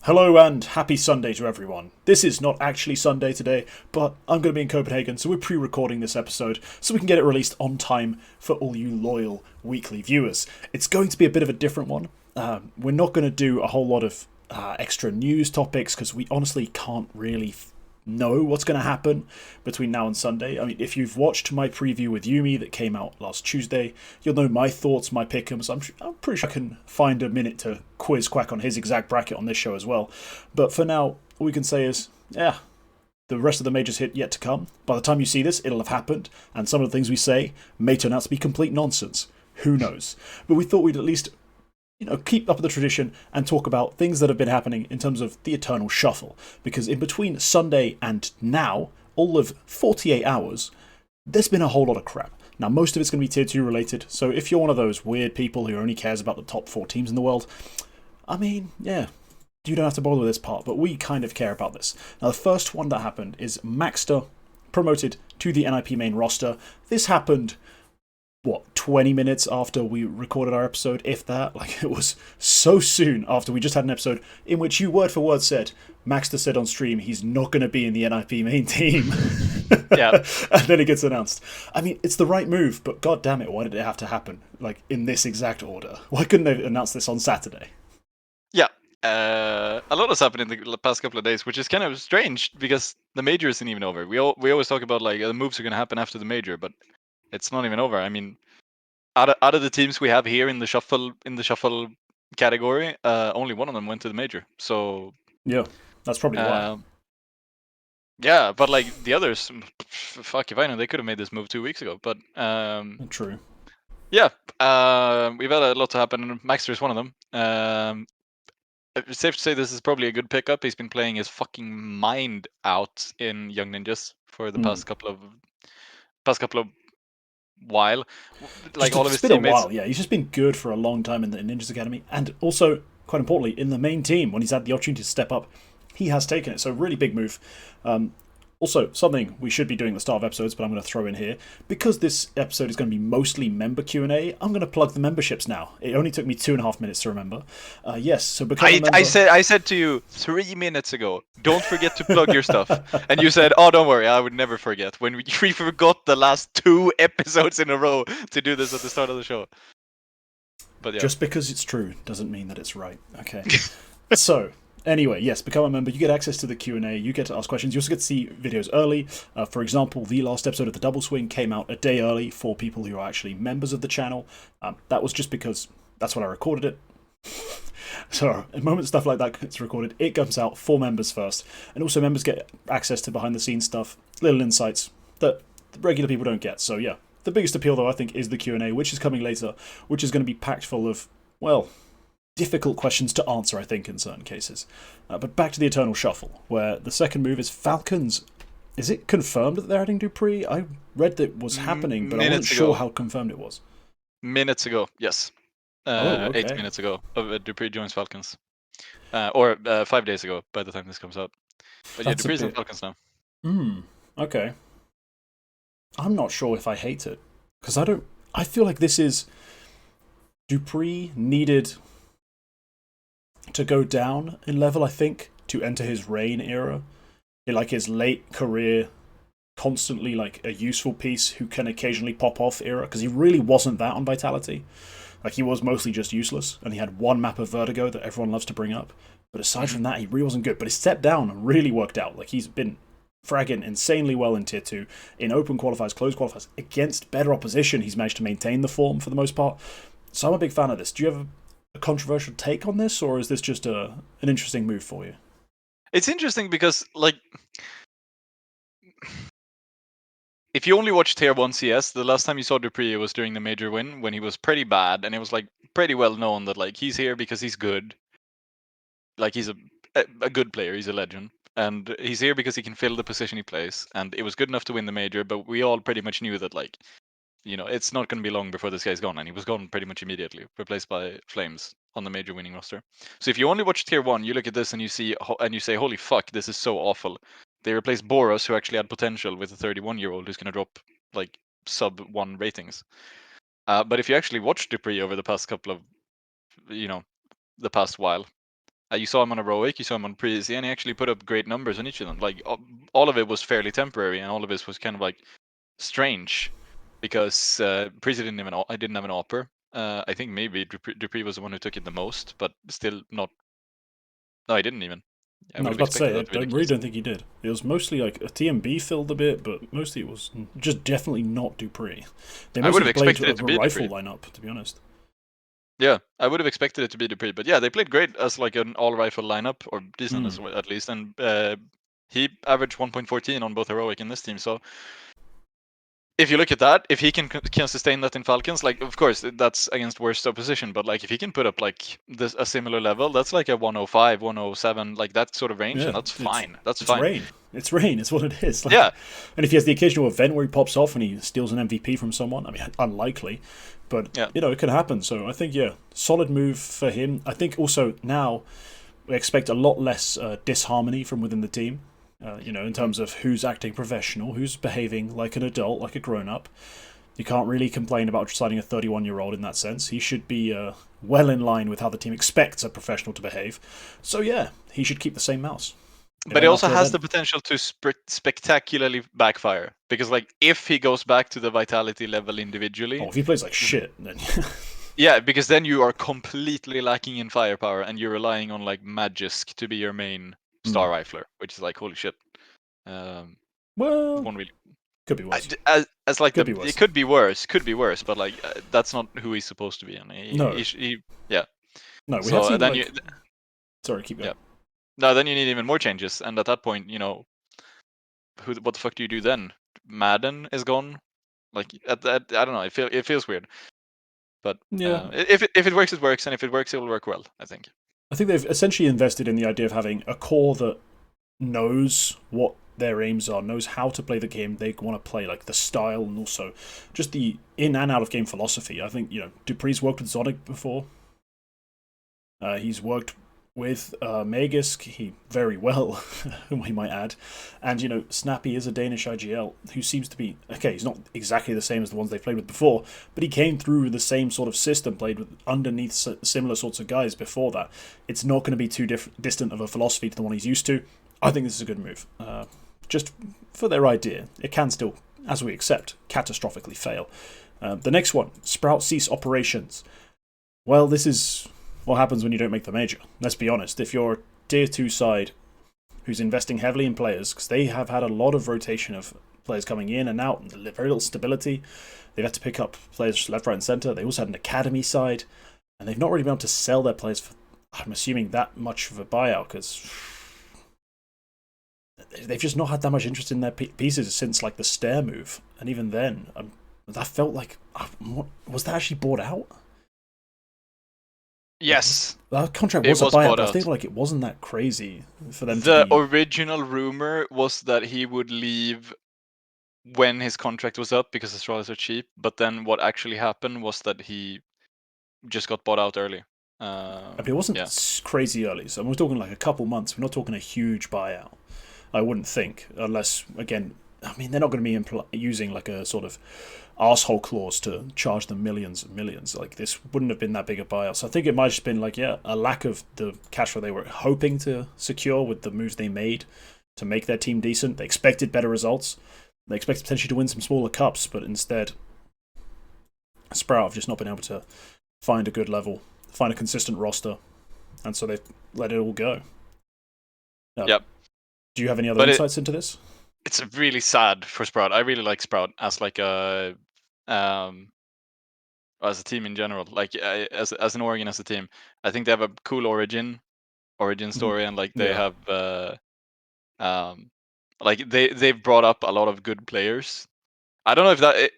Hello and happy Sunday to everyone. This is not actually Sunday today, but I'm going to be in Copenhagen, so we're pre-recording this episode so we can get it released on time for all you loyal weekly viewers. It's going to be a bit of a different one. We're not going to do a whole lot of extra news topics because we honestly can't really know what's going to happen between now and Sunday. I mean, if you've watched my preview with Yumi that came out last Tuesday, you'll know my thoughts, my pick'ems. I'm pretty sure I can find a minute to quiz Quack on his exact bracket on this show as well. But for now, all we can say is, yeah, the rest of the majors hit yet to come. By the time you see this, it'll have happened, and some of the things we say may turn out to be complete nonsense. Who knows? But we thought we'd at least keep up the tradition and talk about things that have been happening in terms of the eternal shuffle. Because in between Sunday and now, all of 48 hours, there's been a whole lot of crap. Now, most of it's going to be Tier 2 related, so if you're one of those weird people who only cares about the top 4 teams in the world, I mean, yeah, you don't have to bother with this part, but we kind of care about this. Now, the first one that happened is Maxter promoted to the NIP main roster. This happened 20 minutes after we recorded our episode, if that. Like, it was so soon after we just had an episode in which you word for word said, Maxter said on stream he's not going to be in the NIP main team. Yeah. And then it gets announced. I mean, it's the right move, but god damn it, why did it have to happen? Like, in this exact order? Why couldn't they announce this on Saturday? Yeah. A lot has happened in the past couple of days, which is kind of strange because the major isn't even over. We always talk about like the moves are going to happen after the major, but it's not even over. I mean, out of the teams we have here in the shuffle category, only one of them went to the major. So yeah, that's probably why. Yeah, but like the others, fuck if I know, they could have made this move 2 weeks ago. But True. Yeah, we've had a lot to happen, and Maxter is one of them. It's safe to say this is probably a good pickup. He's been playing his fucking mind out in Young Ninjas for the past couple of while. Like all of It's his been a teammates. while, yeah. He's just been good for a long time in the Ninjas Academy, and also, quite importantly, in the main team, when he's had the opportunity to step up, he has taken it. So, really big move. Also, something we should be doing at the start of episodes, but I'm going to throw in here. Because this episode is going to be mostly Member QnA, I'm going to plug the memberships now. It only took me 2.5 minutes to remember. Yes, so become a member. I said to you 3 minutes ago, don't forget to plug your stuff. And you said, oh, don't worry, I would never forget. When we forgot the last 2 episodes in a row to do this at the start of the show. But yeah. Just because it's true doesn't mean that it's right. Okay. So, anyway, yes, become a member. You get access to the Q&A. You get to ask questions. You also get to see videos early. For example, the last episode of The Double Swing came out a day early for people who are actually members of the channel. That was just because that's when I recorded it. So, the moment stuff like that gets recorded, it comes out for members first. And also, members get access to behind-the-scenes stuff, little insights that regular people don't get. So, yeah. The biggest appeal, though, I think, is the Q&A, which is coming later, which is going to be packed full of, well, difficult questions to answer, I think, in certain cases. But back to the Eternal Shuffle, where the second move is Falcons. Is it confirmed that they're adding Dupree? I read that it was happening, but I wasn't sure how confirmed it was. Minutes ago, yes. Okay. 8 minutes ago, Dupree joins Falcons. Or 5 days ago, by the time this comes out. But yeah, Dupree's in Falcons now. Okay. I'm not sure if I hate it. Because I feel like this is... Dupree needed to go down in level, I think, to enter his Reign era. In like his late career, constantly like a useful piece who can occasionally pop off era, because he really wasn't that on Vitality. Like, he was mostly just useless, and he had one map of Vertigo that everyone loves to bring up. But aside from that, he really wasn't good. But his step down really worked out. Like, he's been fragging insanely well in Tier 2, in open qualifiers, closed qualifiers. Against better opposition, he's managed to maintain the form for the most part. So I'm a big fan of this. Do you have a controversial take on this, or is this just an interesting move for you? It's interesting because, like, if you only watch Tier 1 CS, the last time you saw Dupree was during the major win, when he was pretty bad, and it was, like, pretty well known that, like, he's here because he's good. Like, he's a good player, he's a legend. And he's here because he can fill the position he plays, and it was good enough to win the major, but we all pretty much knew that, like, it's not going to be long before this guy's gone, and he was gone pretty much immediately, replaced by Flames on the major winning roster. So if you only watch Tier 1, you look at this and you say, holy fuck, this is so awful. They replaced Boros, who actually had potential, with a 31-year-old who's going to drop, like, sub-1 ratings. But if you actually watch Dupree over the past couple of, the past while, You saw him on Heroic, you saw him on Pre-Z, and he actually put up great numbers on each of them. Like all of it was fairly temporary, and all of this was kind of like strange because Pre-Z didn't even I didn't have an AWPer. I think maybe Dupree was the one who took it the most, but still not. No, he didn't even. I No, I would was have about to expected say, I that to be the really case. don't think he did. It was mostly like a TMB filled a bit, but mostly it was just definitely not Dupree. They I would have mostly played expected a it to be rifle Dupree. lineup, to be honest. Yeah, I would have expected it to be Dupree, but yeah, they played great as like an all-rifle lineup, or decent Mm. at least, and he averaged 1.14 on both Heroic in this team. So if you look at that, if he can sustain that in Falcons, like of course that's against worst opposition, but like if he can put up like this a similar level, that's like a 105, 107, like that sort of range, Yeah, and that's fine. That's it's fine. rain. It's rain. It's what it is. Like, Yeah, and if he has the occasional event where he pops off and he steals an MVP from someone, I mean, unlikely, but yeah. it can happen. So I think solid move for him. I think also now we expect a lot less disharmony from within the team. In Mm. terms of who's acting professional, who's behaving like an adult, like a grown up. You can't really complain about signing a 31-year-old in that sense. He should be well in line with how the team expects a professional to behave. So yeah, he should keep the same mouse. But it Event also after has the event. potential to spectacularly backfire because, like, if he goes back to the vitality level individually, Oh, if he plays like shit, then yeah, because then you are completely lacking in firepower and you're relying on like Magisk to be your main star rifler, which is like holy shit. well, One really could be worse. as like Could be it worse. could be worse, but like that's not who he's supposed to be, and No, yeah. no, we have So seen then you like. Sorry, keep going. yeah. No, then you need even more changes, and at that point, what the fuck do you do then? Madden is gone. Like I don't know. It feels weird, but Yeah, if it works, it works, and if it works, it will work well. I think. I think they've essentially invested in the idea of having a core that knows what their aims are, knows how to play the game they want to play, like the style and also just the in and out of game philosophy. I think Dupree's worked with Zonic before. He's worked with Magisk, he very well, we might add, and Snappy is a Danish IGL who seems to be okay. He's not exactly the same as the ones they played with before, but he came through the same sort of system, played with underneath similar sorts of guys before that. It's not going to be too distant of a philosophy to the one he's used to. I think this is a good move. Just for their idea, it can still, as we accept, catastrophically fail. The next one, Sprout cease operations. Well, this is what happens when you don't make the major. Let's be honest. If you're a tier 2 side who's investing heavily in players, because they have had a lot of rotation of players coming in and out, and very little stability, they've had to pick up players left, right, and centre. They also had an academy side, and they've not really been able to sell their players for, I'm assuming, that much of a buyout, because they've just not had that much interest in their pieces since like the Stair move, and even then, that felt like was that actually bought out? Yes, That contract it was a was buyout, bought but I out. think like it wasn't that crazy for them to The be. original rumor was that he would leave when his contract was up because his roles are cheap. But then what actually happened was that he just got bought out early. I mean, it Yeah. wasn't crazy early, so we're talking like a couple months. We're not talking a huge buyout. I wouldn't think, unless again, I mean, they're not going to be using like a sort of asshole clause to charge them millions and millions. Like this wouldn't have been that big a buyout. So I think it might have just been like a lack of the cash flow they were hoping to secure with the moves they made to make their team decent. They expected better results. They expected potentially to win some smaller cups, but instead, Sprout have just not been able to find a good level, find a consistent roster, and so they've let it all go. Yep. Do you have any other But insights into this? it's really sad for Sprout. I really like Sprout as like as a team in general. Like as an Oregon as a team, I think they have a cool origin story, and like they Yeah. have um like they've brought up a lot of good players. I don't know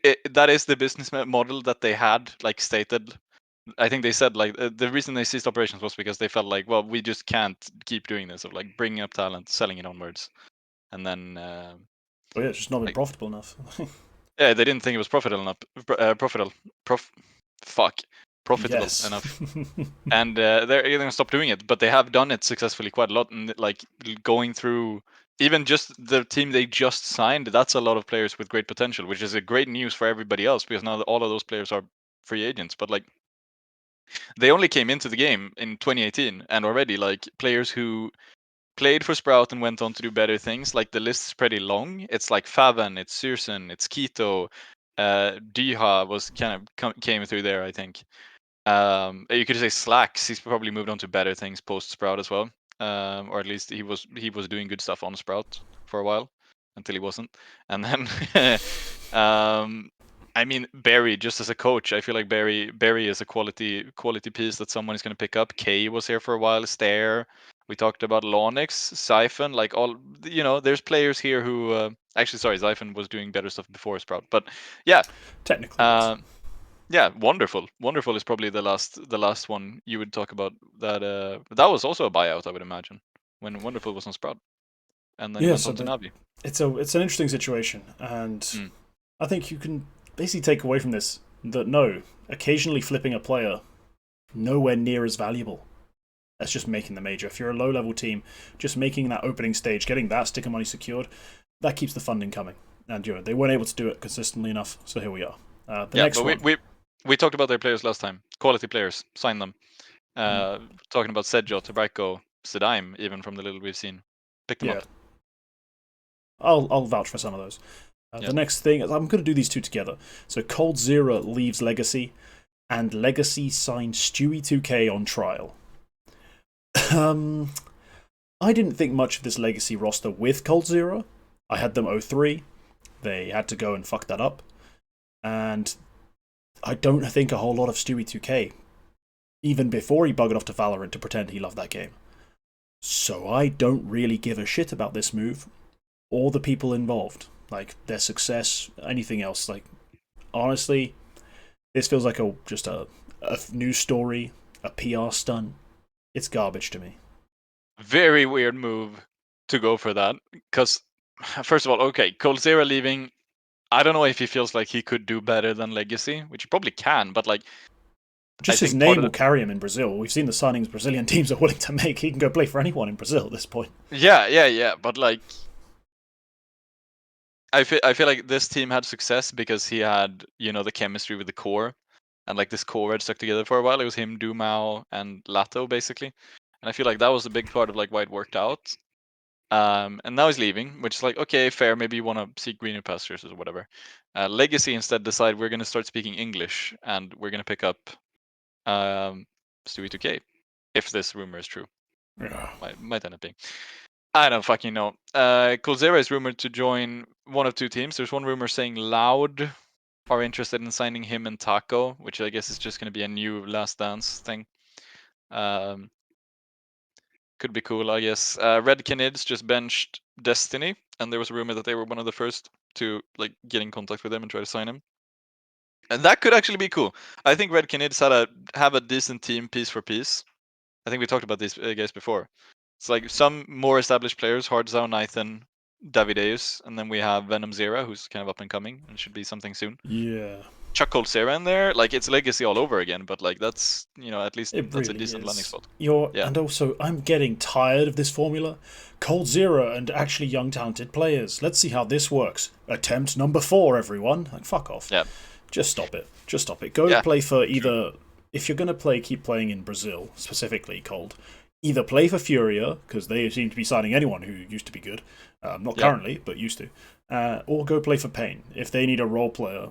if that is the business model that they had like stated. I think they said like the reason they ceased operations was because they felt like, well, we just can't keep doing this of like bringing up talent, selling it onwards, and then But yeah, it's just not been like profitable enough. yeah, they didn't think it was profitable enough. Fuck, profitable Yes. enough, and they're gonna stop doing it. But they have done it successfully quite a lot, and like going through even just the team they just signed, that's a lot of players with great potential, which is a great news for everybody else because now all of those players are free agents. But like they only came into the game in 2018, and already like players who played for Sprout and went on to do better things. Like the list is pretty long. It's like Faven, it's Syrson, it's Keto, Diha was kind of came through there, I think. You could say Slacks. He's probably moved on to better things post Sprout as well, or at least he was doing good stuff on Sprout for a while until he wasn't. And then, I mean Barry, just as a coach, I feel like Barry is a quality piece that someone is going to pick up. K was here for a while. Stair. We talked about Lonix, Siphon, like all there's players here who actually sorry, Siphon was doing better stuff before Sprout, but yeah. Technically, yes. Yeah, Wonderful. Wonderful is probably the last one you would talk about. That was also a buyout, I would imagine, when Wonderful was on Sprout, and then he Yeah, went so on to Navi. it's an interesting situation, and I think you can basically take away from this that no, occasionally flipping a player nowhere near as valuable as just making the major. If you're a low level team, just making that opening stage, getting that sticker money secured, that keeps the funding coming. And they weren't able to do it consistently enough, so here we are. The next one. We talked about their players last time. Quality players, sign them. Talking about Sedjo, Tabrako, Sedaim, even from the little we've seen, pick them up. I'll vouch for some of those. The next thing, I'm going to do these two together. So coldzera leaves Legacy, and Legacy signed Stewie2K on trial. I didn't think much of this Legacy roster with coldzera. I had them 0-3. They had to go and fuck that up. And I don't think a whole lot of Stewie2K, even before he buggered off to Valorant to pretend he loved that game. So I don't really give a shit about this move, or the people involved. Like, their success, anything else. Like, honestly, this feels like just a news story, a PR stunt. It's garbage to me. Very weird move to go for that, because, first of all, okay, coldzera leaving, I don't know if he feels like he could do better than Legacy, which he probably can, but like, just his name will carry him in Brazil. We've seen the signings Brazilian teams are willing to make. He can go play for anyone in Brazil at this point. Yeah. But like, I feel like this team had success because he had the chemistry with the core, and like this core had stuck together for a while. It was him, Dumao, and Lato basically, and I feel like that was a big part of like why it worked out. And now he's leaving, which is like, okay, fair. Maybe you want to seek greener pastures or whatever. Legacy instead decide we're going to start speaking English and we're going to pick up Stewie2K, if this rumor is true. Yeah. Might end up being. I don't fucking know. coldzera is rumored to join one of two teams. There's one rumor saying Loud are interested in signing him and Taco, which I guess is just going to be a new Last Dance thing. Could be cool, I guess. Red Canids just benched Destiny, and there was a rumor that they were one of the first to like get in contact with him and try to sign him. And that could actually be cool. I think Red Canids have a decent team piece for piece. I think we talked about these guys before. It's like some more established players, Hardzao, Nathan, Davideus, and then we have Venom Zera, who's kind of up and coming and should be something soon. Yeah. Chuck coldzera in there, like it's Legacy all over again, but like that's at least that's a decent landing spot. And also, I'm getting tired of this formula. coldzera and actually young talented players. Let's see how this works. Attempt number 4, everyone. Like, fuck off. Yeah. Just stop it. Just stop it. Go play for either. If you're gonna keep playing in Brazil, specifically Cold, either play for Furia, because they seem to be signing anyone who used to be good. Not currently, but used to. Or go play for Pain. If they need a role player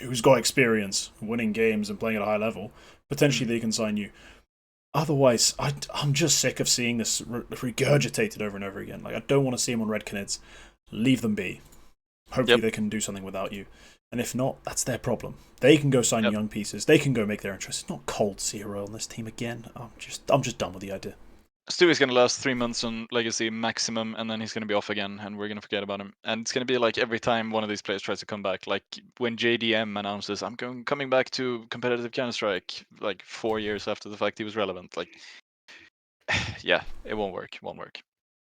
who's got experience winning games and playing at a high level, potentially they can sign you. Otherwise, I'm just sick of seeing this regurgitated over and over again. Like, I don't want to see them on Red Canids. Leave them be. Hopefully they can do something without you. And if not, that's their problem. They can go sign young pieces. They can go make their interest. It's not coldzera on this team again. I'm just done with the idea. Stewie's going to last 3 months on Legacy maximum, and then he's going to be off again, and we're going to forget about him. And it's going to be like every time one of these players tries to come back, like when JDM announces, I'm coming back to competitive Counter-Strike, like 4 years after the fact he was relevant. Like, yeah, it won't work. It won't work.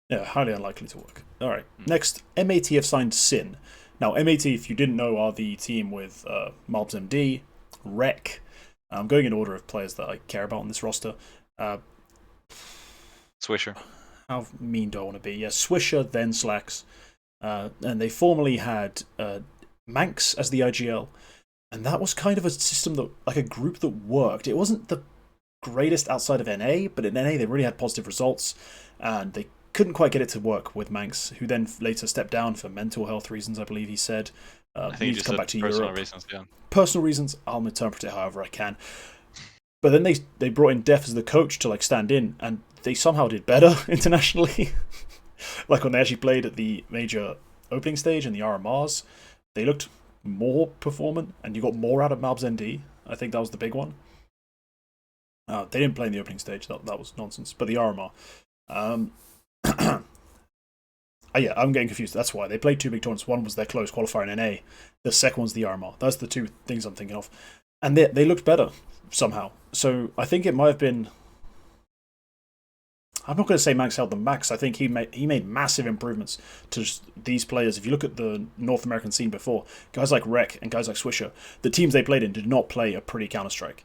Yeah, highly unlikely to work. All right. Next, MAT have signed Sin. Now, MAT, if you didn't know, are the team with Marbs MD, Rec. I'm going in order of players that I care about on this roster. Swisher. How mean do I want to be? Yeah, Swisher, then Slacks. And they formerly had Manx as the IGL. And that was kind of a system that, like a group that worked. It wasn't the greatest outside of NA, but in NA they really had positive results, and they couldn't quite get it to work with Manx, who then later stepped down for mental health reasons, I believe he said. I think he Needed to just come said back to personal Europe. reasons. Yeah. Personal reasons, I'll interpret it however I can. But then they brought in Def as the coach to like stand in, and they somehow did better internationally. Like when they actually played at the major opening stage in the RMRs, they looked more performant, and you got more out of Mabs ND. I think that was the big one. They didn't play in the opening stage. That was nonsense. But the RMR. Yeah, I'm getting confused. That's why they played two big tournaments. One was their close qualifier in NA. The second one's the RMR. That's the two things I'm thinking of, and they looked better somehow. So I think it might have been. I'm not going to say Max held them back. I think he made massive improvements to these players. If you look at the North American scene before, guys like Rek and guys like Swisher, the teams they played in did not play a pretty Counter Strike.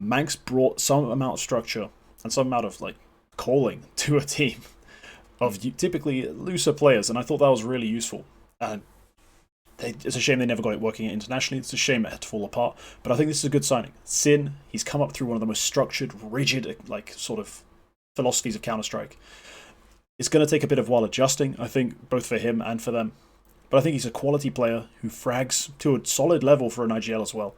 Manx brought some amount of structure and some amount of like calling to a team of typically looser players, and I thought that was really useful. And it's a shame they never got it working internationally. It's a shame it had to fall apart. But I think this is a good signing. Sin, he's come up through one of the most structured, rigid, like sort of philosophies of Counter Strike. It's going to take a bit of while adjusting, I think, both for him and for them. But I think he's a quality player who frags to a solid level for an IGL as well.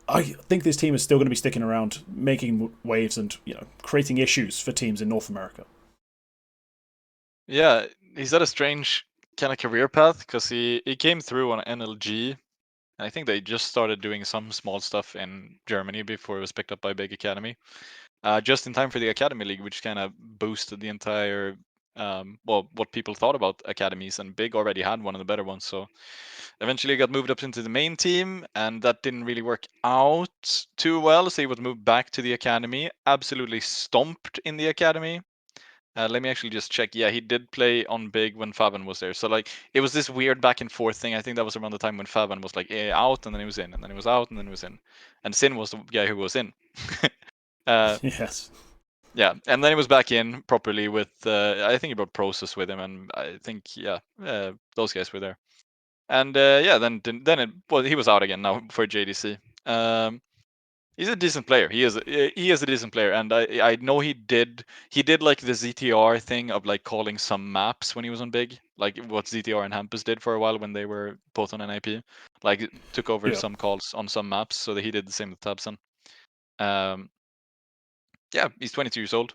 I think this team is still going to be sticking around, making waves and creating issues for teams in North America. Yeah, he's had a strange kind of career path because he came through on NLG. And I think they just started doing some small stuff in Germany before it was picked up by Big Academy. Just in time for the Academy League, which kind of boosted the entire, what people thought about academies. And Big already had one of the better ones. So eventually he got moved up into the main team, and that didn't really work out too well. So he was moved back to the Academy, absolutely stomped in the Academy. Let me actually just check. Yeah, he did play on Big when Favan was there. So like it was this weird back and forth thing. I think that was around the time when Favan was like out and then he was in, and then he was out and then he was in. And Sin was the guy who was in. Yes. Yeah, and then he was back in properly with I think he brought Process with him, and I think those guys were there. And then he was out again now for JDC. He's a decent player. He is a decent player, and I know he did like the ZTR thing of like calling some maps when he was on Big, like what ZTR and Hampus did for a while when they were both on NIP, like took over Yeah. some calls on some maps, so that he did the same with Tabson. Yeah, he's 22 years old.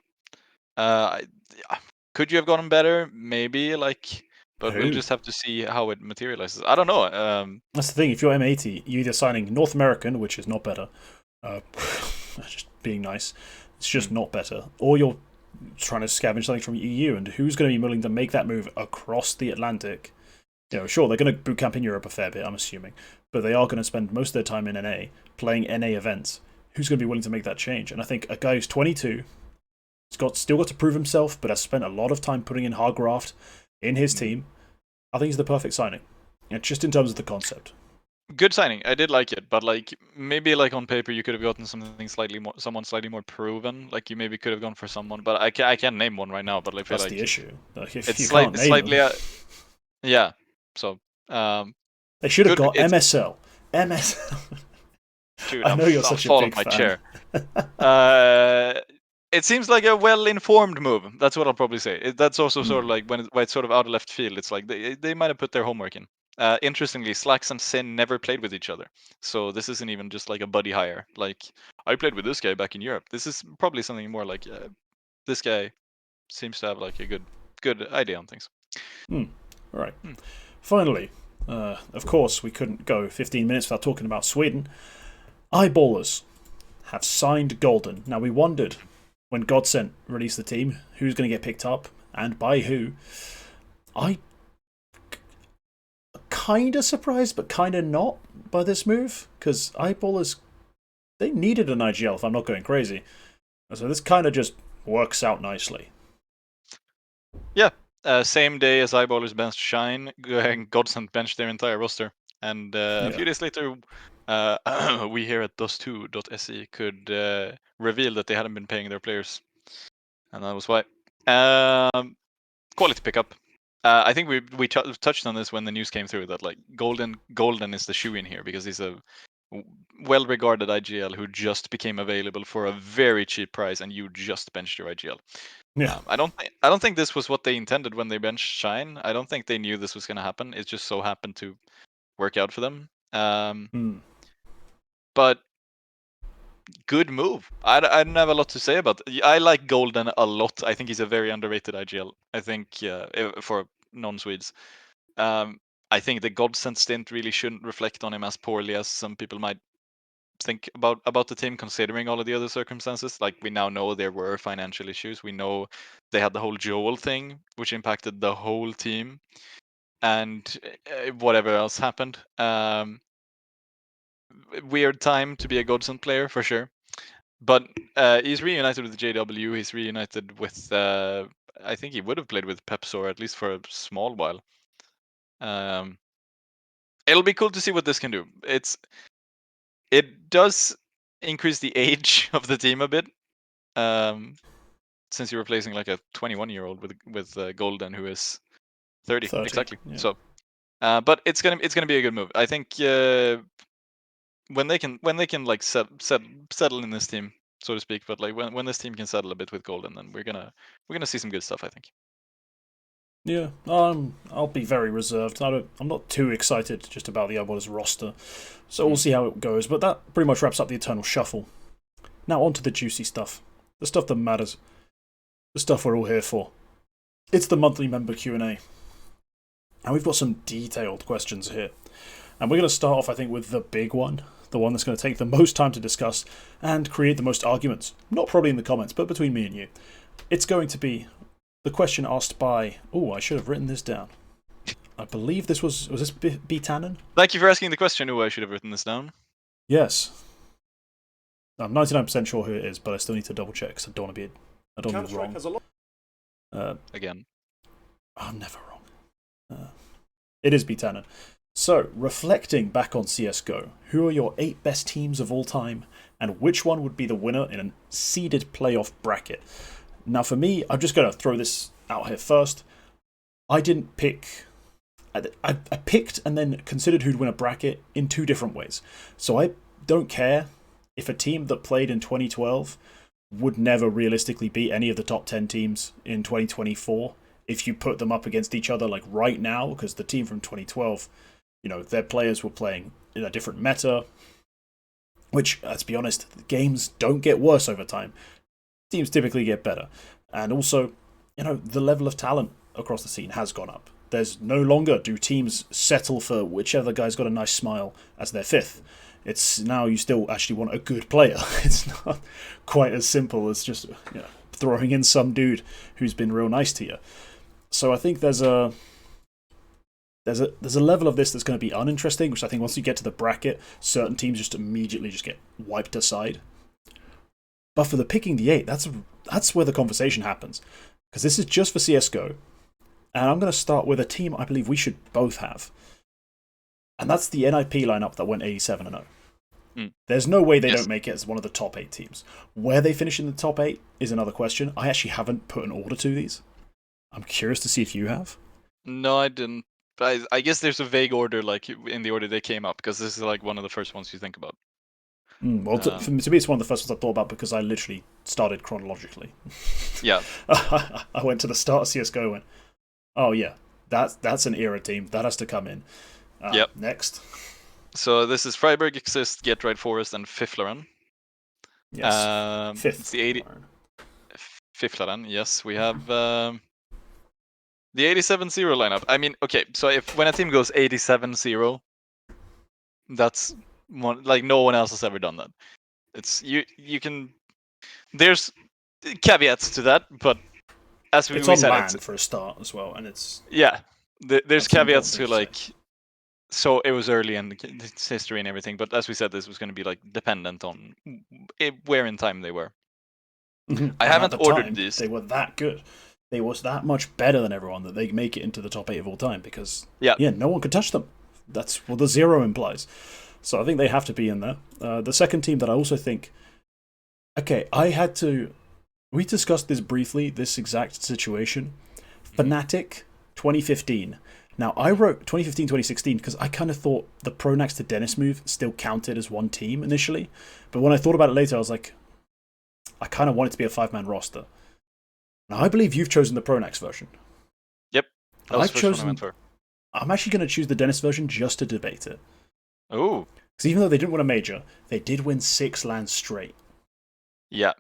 Could you have gotten better? Maybe, like, but we'll Who? just have to see how it materializes. I don't know. That's the thing. If you're M80, you're either signing North American, which is not better, just being nice, it's just not better, or you're trying to scavenge something from EU. And who's going to be willing to make that move across the Atlantic? Sure, they're going to boot camp in Europe a fair bit, I'm assuming, but they are going to spend most of their time in NA playing NA events. Who's going to be willing to make that change? And I think a guy who's 22, still got to prove himself, but has spent a lot of time putting in hard graft in his team. I think he's the perfect signing, just in terms of the concept. Good signing. I did like it, but like maybe like on paper you could have gotten someone slightly more proven. Like you maybe could have gone for someone, but I can't name one right now. But I feel That's like the issue. Like, if it's you can't name slightly, them, yeah. So they should have good. got It's MSL. MSL. dude. I know you're I'll such a fall off big my fan. chair. It seems like a well-informed move. That's what I'll probably say. That's also sort of like when it's sort of out of left field. It's like they might have put their homework in. Interestingly, Slacks and Sin never played with each other, so this isn't even just like a buddy hire. Like I played with this guy back in Europe. This is probably something more like this guy seems to have like a good idea on things. All right. Finally, of course, we couldn't go 15 minutes without talking about Sweden. Eyeballers have signed Golden. Now, we wondered when Godsent released the team who's going to get picked up and by who. I kind of surprised, but kind of not by this move, because Eyeballers, they needed an IGL, if I'm not going crazy. So this kind of just works out nicely. Yeah, same day as Eyeballers benched Shine, Godsent benched their entire roster, and a few days later, we here at DOS2.se could reveal that they hadn't been paying their players, and that was why. Quality pickup. I think we touched on this when the news came through that like Golden is the shoe in here because he's well-regarded IGL who just became available for a very cheap price, and you just benched your IGL. Yeah. I don't think this was what they intended when they benched Shine. I don't think they knew this was going to happen. It just so happened to work out for them. But good move. I don't have a lot to say about it. I like Golden a lot. I think he's a very underrated IGL. I think for non-Swedes. I think the Godsend stint really shouldn't reflect on him as poorly as some people might think about the team, considering all of the other circumstances. Like, we now know there were financial issues. We know they had the whole Joel thing, which impacted the whole team, and whatever else happened. Weird time to be a Godsend player for sure. But he's reunited with JW. He's reunited with. I think he would have played with Pepsor at least for a small while. It'll be cool to see what this can do. It does increase the age of the team a bit, since you're replacing like a 21-year-old with Golden, who is 30 exactly. Yeah. So, but it's gonna be a good move. I think when they can like settle in this team, so to speak. But like when this team can settle a bit with Golden, then we're gonna see some good stuff, I think. Yeah, I'll be very reserved. I'm not too excited just about the Others roster, so we'll see how it goes. But that pretty much wraps up the Eternal Shuffle. Now on to the juicy stuff, the stuff that matters, the stuff we're all here for. It's the monthly member Q&A, and we've got some detailed questions here. And we're going to start off, I think, with the big one, the one that's going to take the most time to discuss and create the most arguments. Not probably in the comments, but between me and you. It's going to be the question asked by... Oh, I should have written this down. I believe this was this B Tannen? Thank you for asking the question. Oh, I should have written this down. Yes. I'm 99% sure who it is, but I still need to double check because I don't want to be wrong. Again. I'm never wrong. It is B Tannen. So, reflecting back on CSGO, who are your 8 best teams of all time, and which one would be the winner in a seeded playoff bracket? Now, for me, I'm just going to throw this out here first. I didn't pick... I picked and then considered who'd win a bracket in 2 different ways. So I don't care if a team that played in 2012 would never realistically beat any of the top 10 teams in 2024 if you put them up against each other like right now, because the team from 2012, you know, their players were playing in a different meta, which, let's be honest, games don't get worse over time. Teams typically get better. And also, you know, the level of talent across the scene has gone up. There's no longer do teams settle for whichever guy's got a nice smile as their 5th. It's now you still actually want a good player. It's not quite as simple as just, you know, throwing in some dude who's been real nice to you. So I think there's a level of this that's going to be uninteresting, which I think once you get to the bracket, certain teams just immediately just get wiped aside. But for the picking the 8, that's where the conversation happens, because this is just for CSGO, and I'm going to start with a team I believe we should both have, and that's the NIP lineup that went 87-0. There's no way they don't make it as one of the top 8 teams. Where they finish in the top 8 is another question. I actually haven't put an order to these. I'm curious to see if you have. No, I didn't. But I guess there's a vague order, like in the order they came up, because this is like one of the first ones you think about. Well, to me, it's one of the first ones I thought about because I literally started chronologically. Yeah. I went to the start of CSGO and went, oh yeah, that's an era team. That has to come in. Yep. Next. So this is Freiburg, Exist, Get Right Forest, and Fifflaren. Yes. Fifth. It's the 80... Fifflaren, yes. We have the 87-0 lineup. I mean, okay, so when a team goes 87-0, that's one, like no one else has ever done that. It's you can. There's caveats to that, but as we on said, LAN for a start as well, and it's there's caveats to like. So it was early in its history and everything, but as we said, this was going to be like dependent on where in time they were. I haven't ordered these. They were that good. They was that much better than everyone that they make it into the top 8 of all time because no one could touch them. That's what the 0 implies. So I think they have to be in there. The second team that I also think... Okay, we discussed this briefly, this exact situation. Fnatic 2015. Now, I wrote 2015, 2016 because I kind of thought the Pronax to Dennis move still counted as one team initially. But when I thought about it later, I was like, I kind of want it to be a 5-man roster. Now, I believe you've chosen the Pronax version. Yep, that was I've the first one I went chosen. for. I'm actually going to choose the Dennis version just to debate it. Oh, Because even though they didn't win a major, they did win 6 lands straight. yeah.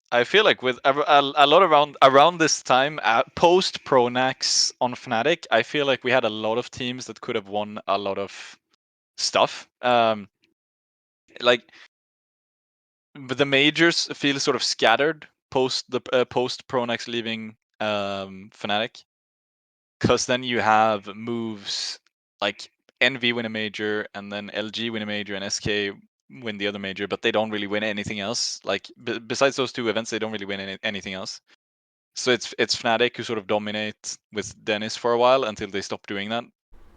I feel like with a lot around this time, post Pronax on Fnatic, I feel like we had a lot of teams that could have won a lot of stuff. Like the majors feel sort of scattered post the post Pronax leaving Fnatic, because then you have moves like Envy win a major, and then LG win a major, and SK win the other major, but they don't really win anything else. Like besides those two events, they don't really win anything else. So it's Fnatic who sort of dominate with Dennis for a while until they stop doing that.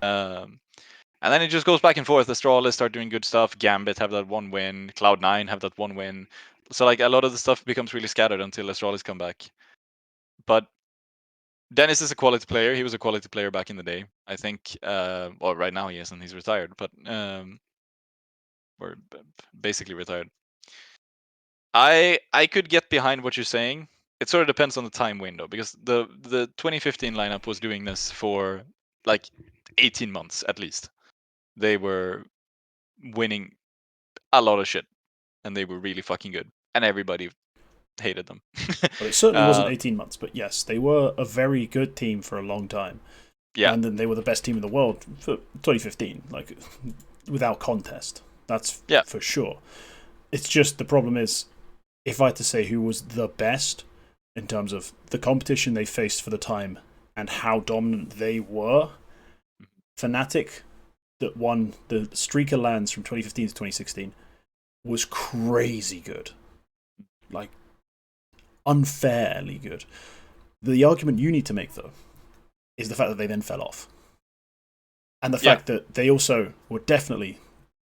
And then it just goes back and forth. Astralis start doing good stuff. Gambit have that one win. Cloud9 have that one win. So like a lot of the stuff becomes really scattered until Astralis come back. But Dennis is a quality player. He was a quality player back in the day. I think. Well, right now he isn't. He's retired, but or basically retired. I could get behind what you're saying. It sort of depends on the time window, because the 2015 lineup was doing this for like 18 months at least. They were winning a lot of shit, and they were really fucking good, and everybody hated them. Well, it certainly wasn't uh, 18 months, but yes, they were a very good team for a long time. yeah, And then they were the best team in the world for 2015, like, without contest. That's yeah, for sure. It's just the problem is, if I had to say who was the best in terms of the competition they faced for the time and how dominant they were, Fnatic, that won the streak of lands from 2015 to 2016, was crazy good. Like, unfairly good. The argument you need to make, though, is the fact that they then fell off. And the yeah, fact that they also were definitely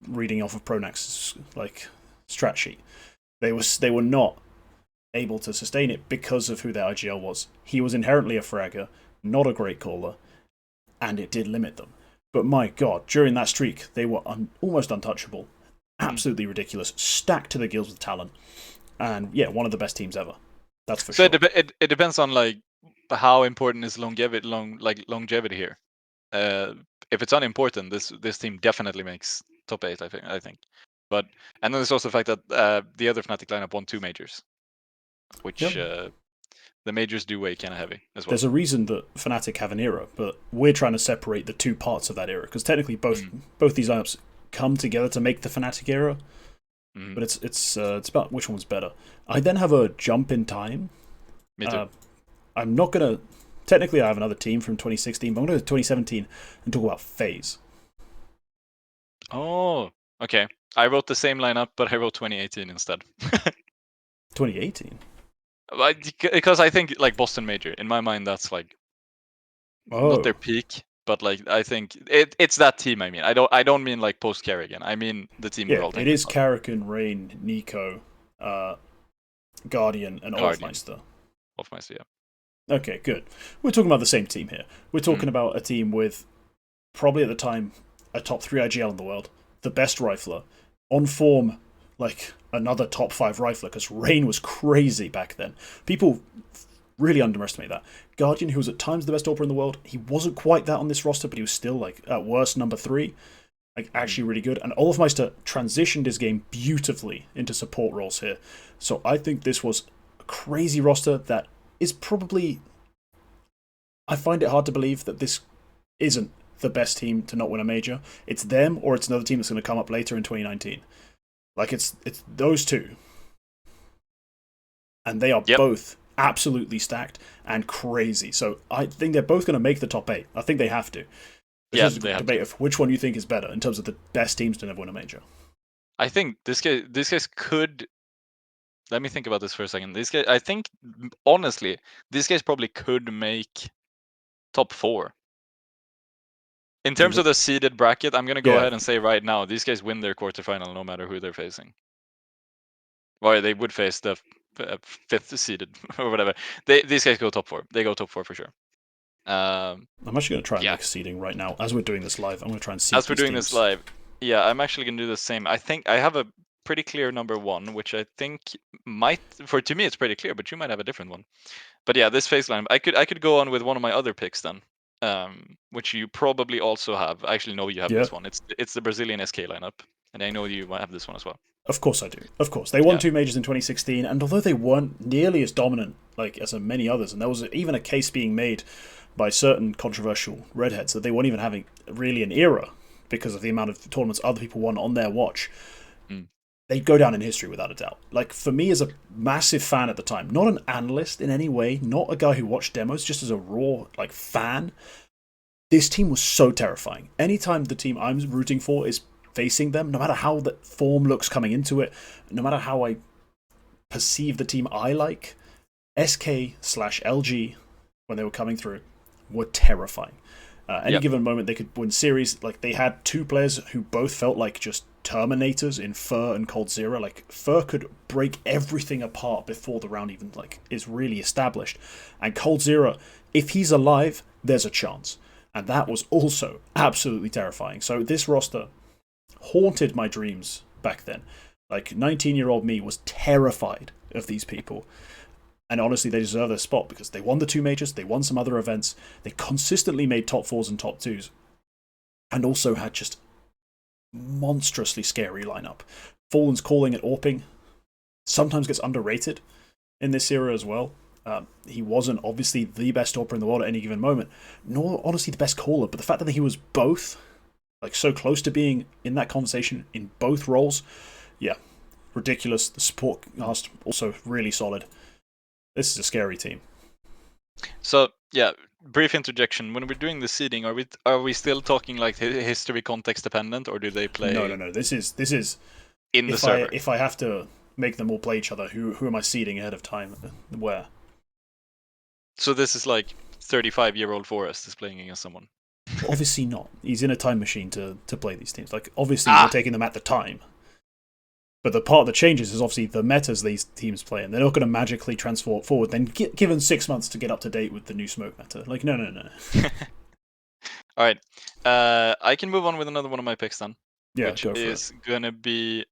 reading off of Pronax's like strat sheet. They were not able to sustain it because of who their IGL was. He was inherently a fragger, not a great caller, and it did limit them. But my god, during that streak, they were almost untouchable. Absolutely ridiculous. Stacked to the gills with talent. And yeah, one of the best teams ever. That's for so sure. it depends on like how important is longevity here. If it's unimportant, this team definitely makes top 8. I think. But and then there's also the fact that the other Fnatic lineup won 2 majors, which Yep. the majors do weigh kind of heavy as well. There's a reason that Fnatic have an era, but we're trying to separate the two parts of that era, because technically both these lineups come together to make the Fnatic era. But it's about which one's better. I then have a jump in time. Me too. I'm not gonna. Technically, I have another team from 2016, but I'm going to go to 2017 and talk about FaZe. Oh, okay. I wrote the same lineup, but I wrote 2018 instead. 2018. Because I think like Boston Major, in my mind, that's like not their Oh, peak, but like I think it's that team. I mean, I don't mean like post Kerrigan. I mean the team we're yeah, all it thinking is about. Karrakin, Rain, Nico, Guardian, and Guardian, Olofmeister. of my yeah. Okay, good. We're talking about the same team here. We're talking about a team with probably at the time a top 3 IGL in the world, the best rifler, on form like another top 5 rifler, because Rain was crazy back then. People really underestimate that. Guardian, who was at times the best AWPer in the world, he wasn't quite that on this roster, but he was still like at worst number 3. Like actually really good. And Olofmeister transitioned his game beautifully into support roles here. So I think this was a crazy roster that is probably. I find it hard to believe that this isn't the best team to not win a major. It's them, or it's another team that's going to come up later in 2019. Like it's those two, and they are Yep. both absolutely stacked and crazy. So I think they're both going to make the top 8. I think they have to. This is a They have debate to. of which one you think is better in terms of the best teams to never win a major. I think this guys could. Let me think about this for a second. These guys, I think, honestly, these guys probably could make top 4. In I mean, terms of the seeded bracket, I'm gonna go yeah, ahead and say right now, these guys win their quarterfinal no matter who they're facing. Or they would face the 5th seeded or whatever. These guys go top 4. They go top 4 for sure. I'm actually going to try and Yeah. make seeding right now. As we're doing this live, I'm going to try and seed As we're these doing teams. this live, yeah, I'm actually gonna do the same. I think I have a pretty clear number one, which I think might, to me, it's pretty clear, but you might have a different one. But yeah, this phase line, I could go on with one of my other picks then, which you probably also have. I actually know you have Yeah. this one. It's the Brazilian SK lineup, and I know you might have this one as well. Of course I do. Of course. They won Yeah. 2 majors in 2016, and although they weren't nearly as dominant like as many others, and there was even a case being made by certain controversial redheads that they weren't even having really an era because of the amount of tournaments other people won on their watch, they'd go down in history without a doubt. Like, for me as a massive fan at the time, not an analyst in any way, not a guy who watched demos, just as a raw like fan, this team was so terrifying. Anytime the team I'm rooting for is facing them, no matter how the form looks coming into it, no matter how I perceive the team I like, SK/LG, when they were coming through, were terrifying. Any given moment, they could win series. Like, they had 2 players who both felt like just Terminators in Fur and coldzera. Like, Fur could break everything apart before the round even like is really established. And coldzera, if he's alive, there's a chance. And that was also absolutely terrifying. So this roster haunted my dreams back then. Like, 19-year-old me was terrified of these people. And honestly, they deserve their spot because they won the 2 majors, they won some other events, they consistently made top 4s and top 2s, and also had just monstrously scary lineup. Fallen's calling at AWPing sometimes gets underrated in this era as well. He wasn't obviously the best AWPer in the world at any given moment, nor honestly the best caller, but the fact that he was both, like so close to being in that conversation in both roles, yeah, ridiculous. The support cast also really solid. This is a scary team. So yeah, brief interjection. When we're doing the seeding, are we still talking like history context dependent, or do they play? No. This is in the server. If I have to make them all play each other, who am I seeding ahead of time? Where? So this is like 35-year-old Forrest is playing against someone. Obviously not. He's in a time machine to play these teams. Like, obviously we're taking them at the time. But the part that changes is obviously the metas these teams play, and they're not going to magically transform forward. Then given 6 months to get up to date with the new smoke meta. Like, no. All right, I can move on with another one of my picks then. Yeah, which go for is it. gonna be,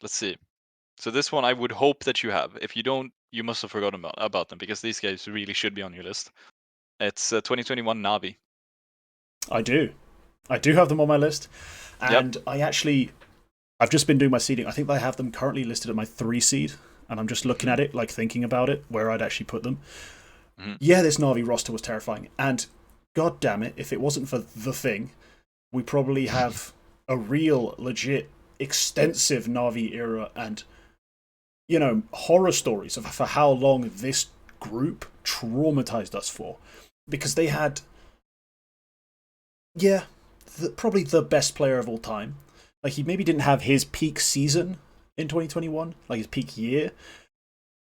let's see. So this one I would hope that you have. If you don't, you must have forgotten about them because these guys really should be on your list. It's 2021 Navi. I do have them on my list, and I've just been doing my seeding. I think I have them currently listed at my 3 seed, and I'm just looking at it, like thinking about it, where I'd actually put them. Yeah, this Navi roster was terrifying, and god damn it, if it wasn't for the thing, we probably have a real, legit, extensive Navi era and, horror stories for how long this group traumatized us for. Because they had, probably the best player of all time. Like, he maybe didn't have his peak season in 2021, like his peak year,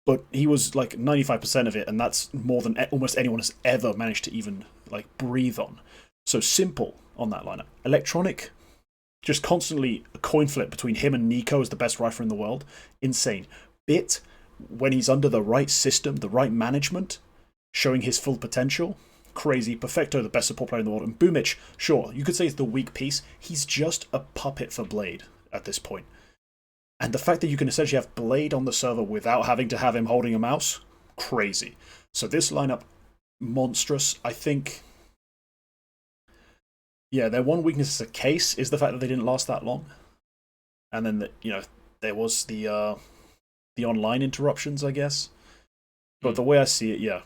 but he was like 95% of it, and that's more than almost anyone has ever managed to even like breathe on. So simple on that lineup. Electronic, just constantly a coin flip between him and Nico as the best rifler in the world. Insane. Bit, when he's under the right system, the right management, showing his full potential. Crazy. Perfecto, the best support player in the world. And Boomich, sure, you could say it's the weak piece. He's just a puppet for Blade at this point. And the fact that you can essentially have Blade on the server without having to have him holding a mouse, crazy. So this lineup, monstrous. I think, their one weakness as a case is the fact that they didn't last that long. And then, there was the online interruptions, I guess. But the way I see it,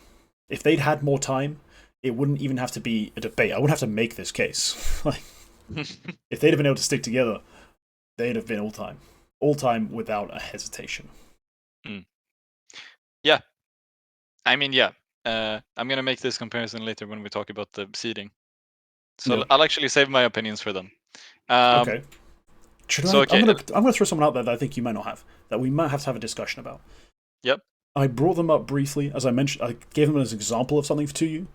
if they'd had more time, it wouldn't even have to be a debate. I wouldn't have to make this case. Like, if they'd have been able to stick together, they'd have been all-time. All-time without a hesitation. Yeah. I mean, I'm going to make this comparison later when we talk about the seeding. So I'll actually save my opinions for them. Okay. Okay. I'm gonna throw someone out there that I think you might not have, that we might have to have a discussion about. Yep. I brought them up briefly, as I mentioned. I gave them as an example of something to you.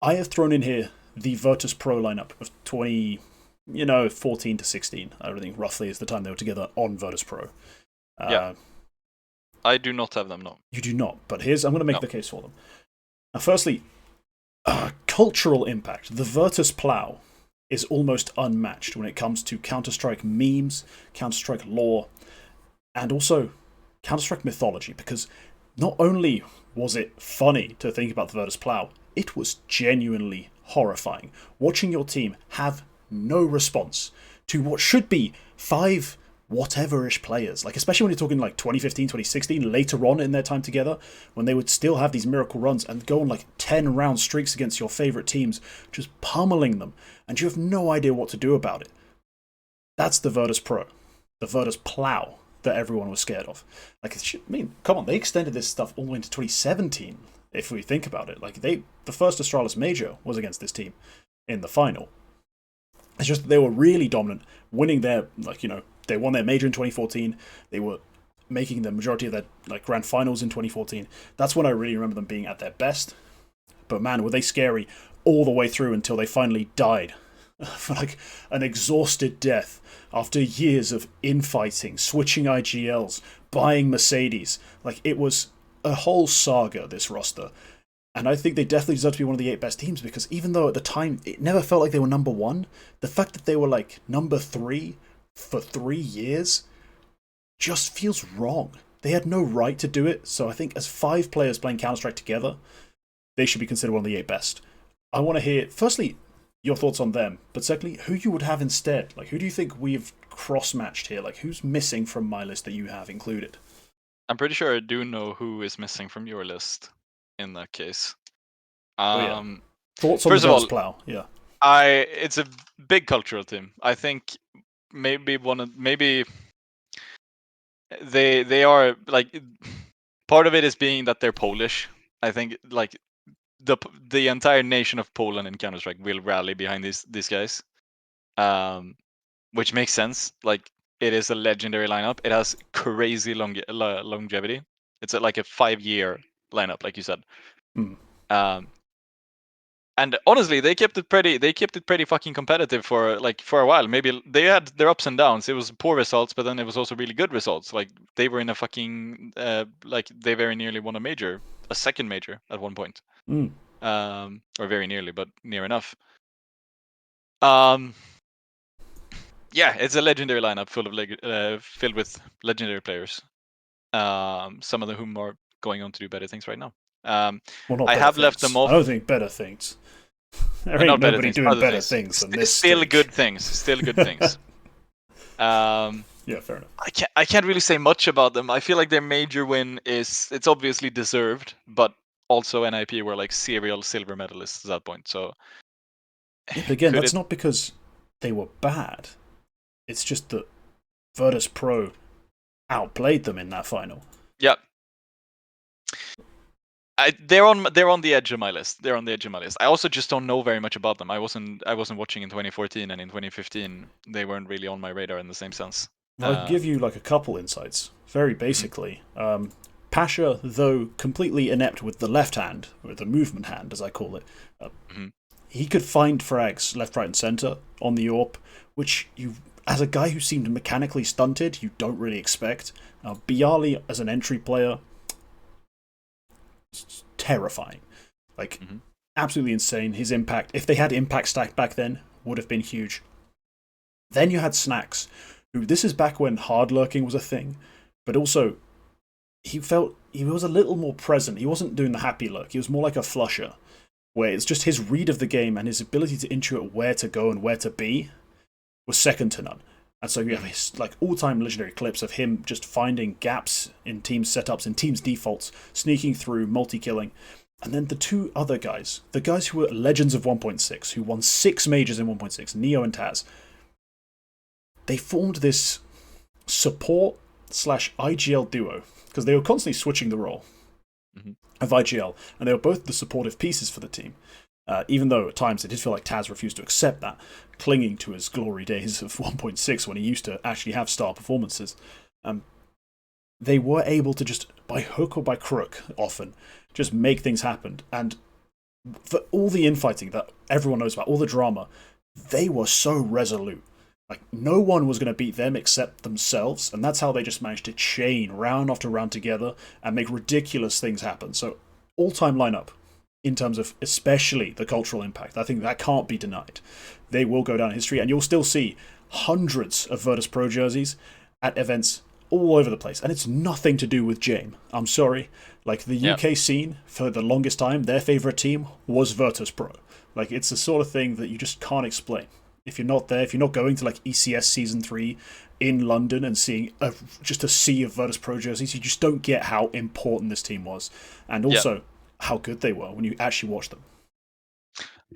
I have thrown in here the Virtus Pro lineup of 14 to 16. I think roughly is the time they were together on Virtus Pro. I do not have them, no. You do not, but I'm going to make the case for them. Firstly, cultural impact. The Virtus Plow is almost unmatched when it comes to Counter-Strike memes, Counter-Strike lore, and also Counter-Strike mythology, because not only was it funny to think about the Virtus Plow, it was genuinely horrifying. Watching your team have no response to what should be 5 whatever-ish players, like especially when you're talking like 2015, 2016, later on in their time together, when they would still have these miracle runs and go on like 10-round streaks against your favourite teams, just pummeling them, and you have no idea what to do about it. That's the Virtus Pro, the Virtus Plow that everyone was scared of. Like, I mean, come on, they extended this stuff all the way into 2017, if we think about it. Like, the first Astralis Major was against this team in the final. It's just that they were really dominant, winning their, like, you know, they won their major in 2014. They were making the majority of their like grand finals in 2014. That's when I really remember them being at their best. But man, were they scary all the way through until they finally died. For like an exhausted death after years of infighting, switching IGLs, buying Mercedes. Like, it was a whole saga, this roster. And I think they definitely deserve to be one of the 8 best teams, because even though at the time it never felt like they were number 1, the fact that they were like number 3 for 3 years just feels wrong. They had no right to do it, so I think as 5 players playing Counter-Strike together, they should be considered one of the 8 best. I want to hear, firstly, your thoughts on them, but secondly, who you would have instead. Like, who do you think we've cross-matched here? Like, who's missing from my list that you have included? I'm pretty sure I do know who is missing from your list in that case. Thoughts on the Virtus Plow? Yeah. It's a big cultural team. I think maybe they are like, part of it is being that they're Polish. I think like the entire nation of Poland in Counter-Strike will rally behind these guys, which makes sense. Like, it is a legendary lineup. It has crazy longevity. It's like a 5-year lineup, like you said. And honestly, they kept it pretty fucking competitive for a while. Maybe they had their ups and downs. It was poor results, but then it was also really good results. Like, they were in a fucking like, they very nearly won a second major at one point. Or very nearly, but near enough. Yeah, it's a legendary lineup filled with legendary players. Some of whom are going on to do better things right now. Well, not I have left them off. I don't think better things. There ain't nobody doing better things than this. Still good things. Still good things. Yeah, fair enough. I can't really say much about them. I feel like their major win it's obviously deserved, but also NIP were like serial silver medalists at that point. So yeah, but again, that's not because they were bad. It's just that Virtus Pro outplayed them in that final. Yeah. They're on the edge of my list. They're on the edge of my list. I also just don't know very much about them. I wasn't watching in 2014, and in 2015 they weren't really on my radar in the same sense. Well, I can give you like a couple insights. Very basically, Pasha, though completely inept with the left hand, or the movement hand as I call it, he could find frags left, right, and center on the AWP, which you, as a guy who seemed mechanically stunted, you don't really expect. Bialy as an entry player, terrifying. Like, absolutely insane. His impact, if they had impact stacked back then, would have been huge. Then you had Snacks, who, this is back when hard lurking was a thing, but also he was a little more present. He wasn't doing the happy lurk. He was more like a flusher, where it's just his read of the game and his ability to intuit where to go and where to be was second to none. And so you have his like all-time legendary clips of him just finding gaps in teams' setups, in teams' defaults, sneaking through, multi-killing. And then the 2 other guys, the guys who were legends of 1.6, who won 6 majors in 1.6, Neo and Taz, they formed this support/IGL duo, because they were constantly switching the role of IGL, and they were both the supportive pieces for the team. Even though at times it did feel like Taz refused to accept that, clinging to his glory days of 1.6 when he used to actually have star performances. They were able to just, by hook or by crook, often, just make things happen. And for all the infighting that everyone knows about, all the drama, they were so resolute. Like, no one was going to beat them except themselves, and that's how they just managed to chain round after round together and make ridiculous things happen. So, all-time lineup in terms of especially the cultural impact. I think that can't be denied. They will go down in history, and you'll still see hundreds of Virtus Pro jerseys at events all over the place. And it's nothing to do with Jame. I'm sorry. Like, the UK scene, for the longest time, their favourite team was Virtus Pro. Like, it's the sort of thing that you just can't explain. If you're not there, if you're not going to like ECS Season 3 in London and seeing just a sea of Virtus Pro jerseys, you just don't get how important this team was. And also how good they were when you actually watch them.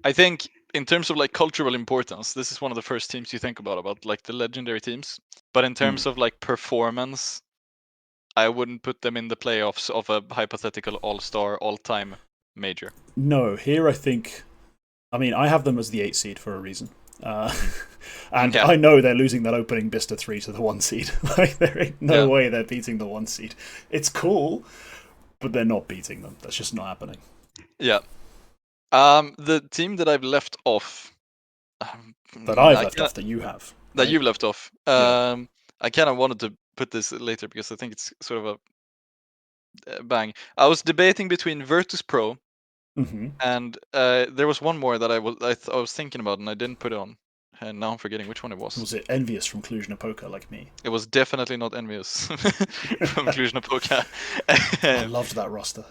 I think in terms of like cultural importance, this is one of the first teams you think about like the legendary teams. But in terms of like performance, I wouldn't put them in the playoffs of a hypothetical all-star, all-time major. No, here I think... I mean, I have them as the 8 seed for a reason. And I know they're losing that opening Bista 3 to the 1 seed. Like, there ain't no way they're beating the 1 seed. It's cool, but they're not beating them. That's just not happening. Yeah. The team that I've left off... that I've left off, that you have. That you've left off. I kind of wanted to put this later because I think it's sort of a bang. I was debating between Virtus Pro and there was one more that I was thinking about and I didn't put it on. And now I'm forgetting which one it was. Was it Envious from Cluj-Napoca, like me? It was definitely not Envious from Cluj-Napoca. I loved that roster.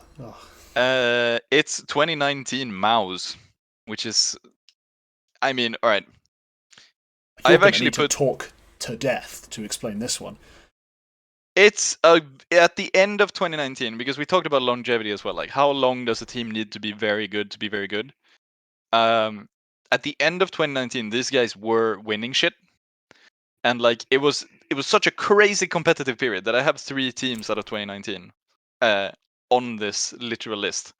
It's 2019 Mouse, which is... I mean, alright. I've actually put... talk to death to explain this one. It's at the end of 2019, because we talked about longevity as well. Like, how long does a team need to be very good to be very good? At the end of 2019, these guys were winning shit, and like it was such a crazy competitive period that I have 3 teams out of 2019 on this literal list,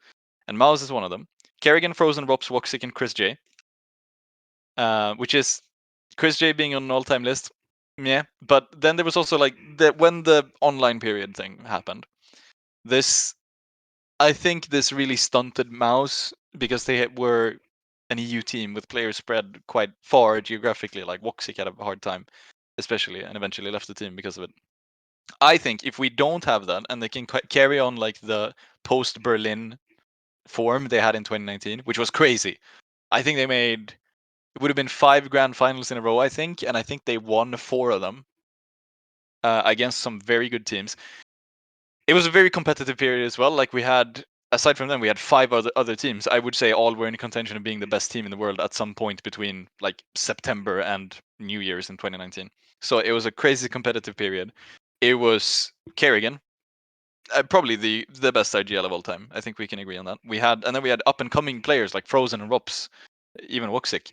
and Mouse is one of them. Kerrigan, Frozen, Rops, Woxic, and Chris J. Which is Chris J being on an all-time list. Yeah, but then there was also like when the online period thing happened. I think this really stunted Mouse because they were an EU team with players spread quite far geographically. Like Woxic had a hard time, especially, and eventually left the team because of it. I think if we don't have that and they can carry on like the post-Berlin form they had in 2019, which was crazy. I think they made... It would have been 5 grand finals in a row, I think, and I think they won 4 of them against some very good teams. It was a very competitive period as well. Like, we had, aside from them, we had 5 other teams. I would say all were in contention of being the best team in the world at some point between like September and New Year's in 2019. So it was a crazy competitive period. It was Kerrigan, probably the best RGL of all time. I think we can agree on that. And then we had up and coming players like Frozen and Rops, even Woxic,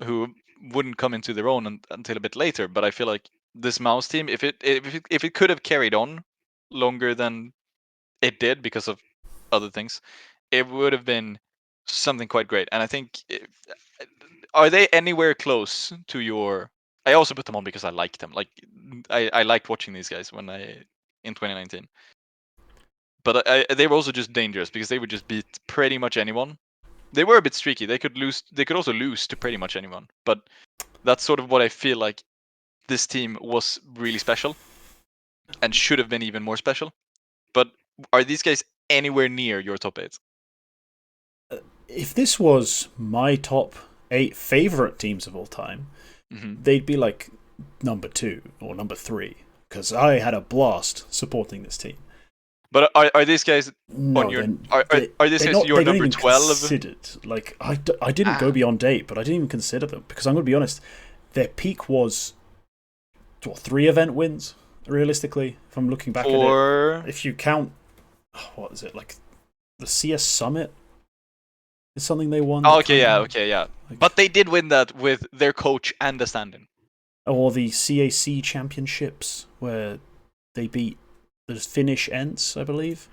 who wouldn't come into their own until a bit later. But I feel like this Mouse team, if it could have carried on longer than it did because of other things, it would have been something quite great. And I think, are they anywhere close to your... I also put them on because I liked them. Like, I liked watching these guys in 2019. But they were also just dangerous because they would just beat pretty much anyone. They were a bit streaky. They could lose. They could also lose to pretty much anyone. But that's sort of what I feel like. This team was really special, and should have been even more special. But are these guys anywhere near your top 8? If this was my top 8 favorite teams of all time, they'd be like number 2 or number 3 because I had a blast supporting this team. But are these guys on your... Are these guys your number 12? Considered. Like, I didn't go beyond 8, but I didn't even consider them because I'm going to be honest, their peak was 3 event wins, realistically, if I'm looking back at it. If you count, what is it, like the CS Summit is something they won. Oh, okay, yeah. Like, but they did win that with their coach and a stand-in. Or the CAC Championships, where they beat the Finnish Ents, I believe.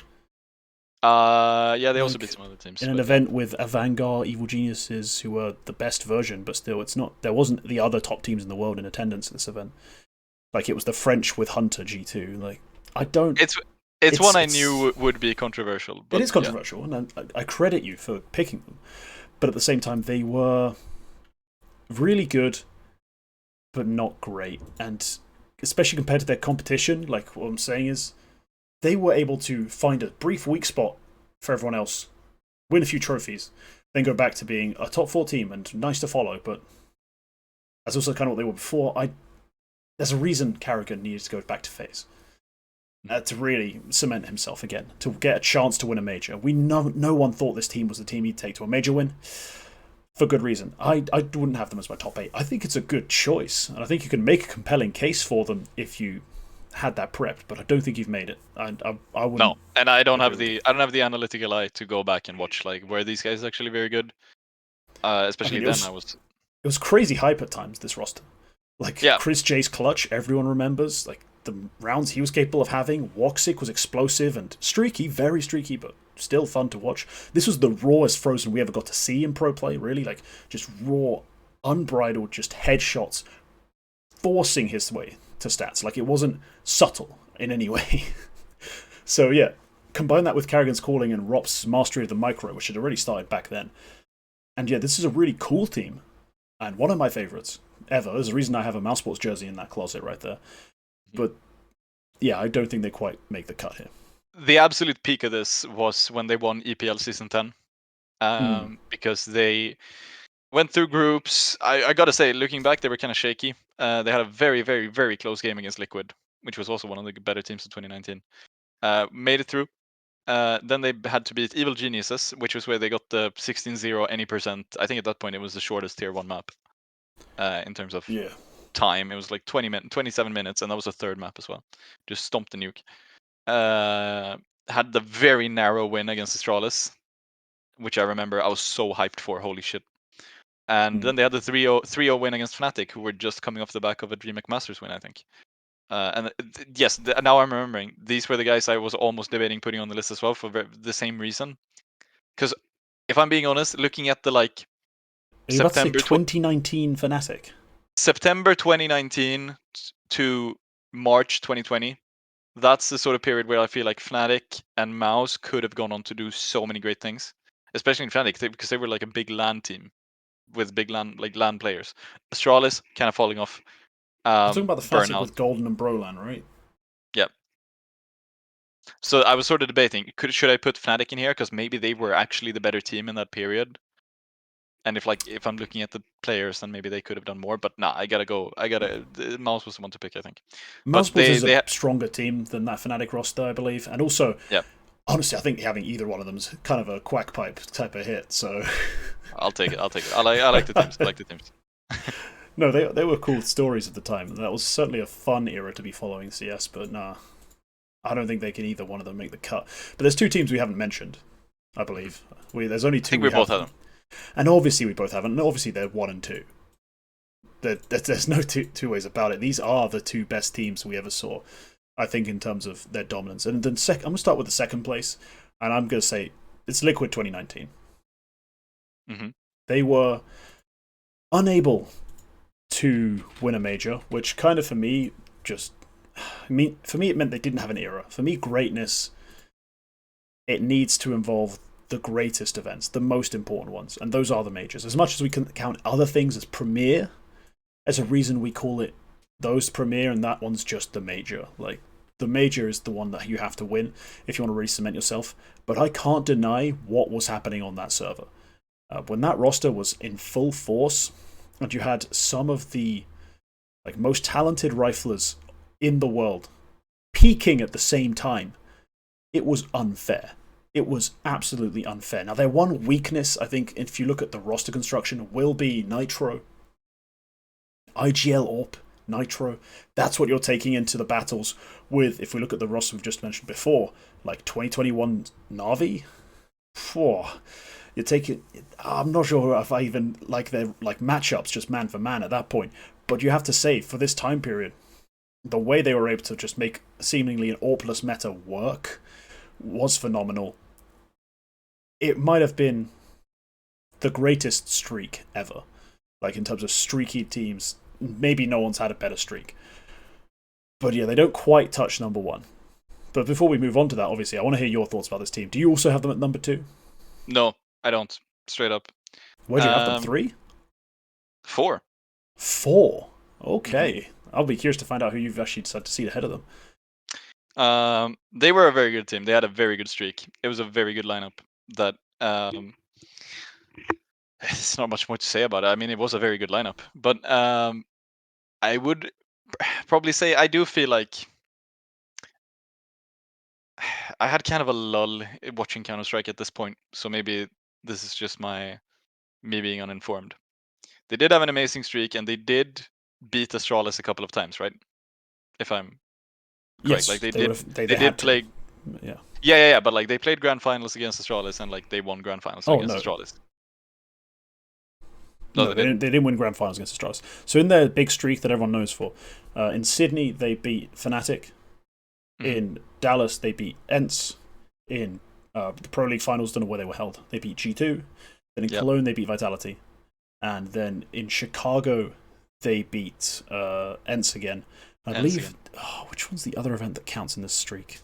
Yeah, they also beat some other teams. In an event with Avangar, Evil Geniuses, who were the best version, but still, it's not. There wasn't the other top teams in the world in attendance at this event. Like, it was the French with Hunter G2. Like, I don't... It's one I knew would be controversial. But it is controversial, and I credit you for picking them. But at the same time, they were really good, but not great. And especially compared to their competition, like, what I'm saying is, they were able to find a brief weak spot for everyone else win a few trophies, then go back to being a top 4 team and nice to follow, but that's also kind of what they were before. There's a reason Carragher needed to go back to FaZe. To really cement himself again, to get a chance to win a major. No one thought this team was the team he'd take to a major win, for good reason. I wouldn't have them as my top 8. I think it's a good choice, and I think you can make a compelling case for them if you had that prepped, but I don't think you've made it. I wouldn't. No, and I don't have the analytical eye to go back and watch like where these guys actually very good. Especially then, it was crazy hype at times, this roster. Like, Chris J's clutch, everyone remembers. Like, the rounds he was capable of having. Woxic was explosive and streaky, very streaky, but still fun to watch. This was the rawest Frozen we ever got to see in pro play, really. Like, just raw, unbridled, just headshots, forcing his way to stats. Like, it wasn't subtle in any way. So, yeah, combine that with Carrigan's calling and Rop's mastery of the micro, which had already started back then. And yeah, this is a really cool team. And one of my favourites ever. There's a reason I have a Mouse Sports jersey in that closet right there. But yeah, I don't think they quite make the cut here. The absolute peak of this was when they won EPL Season 10. Because they went through groups. I gotta say, looking back, they were kind of shaky. They had a very, very, very close game against Liquid, which was also one of the better teams of 2019. Made it through. Then they had to beat Evil Geniuses, which was where they got the 16-0 any percent. I think at that point it was the shortest tier 1 map in terms of time. It was like 27 minutes, and that was a third map as well. Just stomped the nuke. Had the very narrow win against Astralis, which I remember I was so hyped for. Holy shit. And then they had the 3-0 win against Fnatic, who were just coming off the back of a DreamHack Masters win, I think. And yes, now I'm remembering. These were the guys I was almost debating putting on the list as well for the same reason. Because if I'm being honest, looking at the like September 2019 Fnatic. September 2019 to March 2020, that's the sort of period where I feel like Fnatic and Mouse could have gone on to do so many great things, especially in Fnatic because they were like a big LAN team with big LAN players. Astralis kind of falling off. You're talking about the Fnatic with Golden and Brolan, right? Yeah. So I was sort of debating, should I put Fnatic in here because maybe they were actually the better team in that period. And if I'm looking at the players, then maybe they could have done more. But nah, I gotta go. Mouse was the one to pick, I think. Mouse is a stronger team than that Fnatic roster, I believe. And also, honestly, I think having either one of them is kind of a quack pipe type of hit. So I'll take it. I like the teams. I like the teams. No, they were cool stories at the time. That was certainly a fun era to be following CS. But nah, I don't think they can either one of them make the cut. But there's 2 teams we haven't mentioned, I believe. There's only 2. I think we both have them. And obviously we both haven't. And obviously they're 1 and 2. There's no two ways about it. These are the 2 best teams we ever saw, I think, in terms of their dominance. And then I'm going to start with the second place, and I'm going to say it's Liquid 2019. They were unable to win a major, which kind of for me it meant they didn't have an era. For me, greatness, it needs to involve the greatest events, the most important ones, and those are the majors. As much as we can count other things as premier, as a reason we call it those premier, and that one's just the major. Like, the major is the one that you have to win if you want to really cement yourself. But I can't deny what was happening on that server. When that roster was in full force, and you had some of the most talented riflers in the world peaking at the same time, it was unfair. It was absolutely unfair. Now, their one weakness, I think, if you look at the roster construction, will be Nitro. IGL AWP, Nitro. That's what you're taking into the battles with, if we look at the roster we've just mentioned before, like 2021 Na'Vi. You're taking... I'm not sure if I even like their matchups just man for man at that point. But you have to say, for this time period, the way they were able to just make seemingly an AWPless meta work was phenomenal. It might have been the greatest streak ever. Like, in terms of streaky teams, maybe no one's had a better streak. But yeah, they don't quite touch number 1. But before we move on to that, obviously, I want to hear your thoughts about this team. Do you also have them at number 2? No, I don't. Straight up. Where do you have them? 3? 4. 4? Okay. I'll be curious to find out who you've actually decided to see ahead of them. They were a very good team. They had a very good streak. It was a very good lineup that There's not much more to say about it. I mean, it was a very good lineup, but I would probably say I do feel like I had kind of a lull watching Counter-Strike at this point, so maybe this is just me being uninformed. They did have an amazing streak, and they did beat Astralis a couple of times, right? If I'm correct, Yes, like they they had did to. play. Yeah. Yeah. But like they played grand finals against Astralis, and like they won grand finals Oh against no, Astralis. No, no, they they didn't. didn't. They didn't win grand finals against Astralis. So in their big streak that everyone knows for, in Sydney they beat Fnatic. In Dallas they beat ENCE. In the Pro League finals, don't know where they were held. They beat G2. Then in Cologne they beat Vitality, and then in Chicago they beat ENCE again. I believe. Oh, which one's the other event that counts in this streak?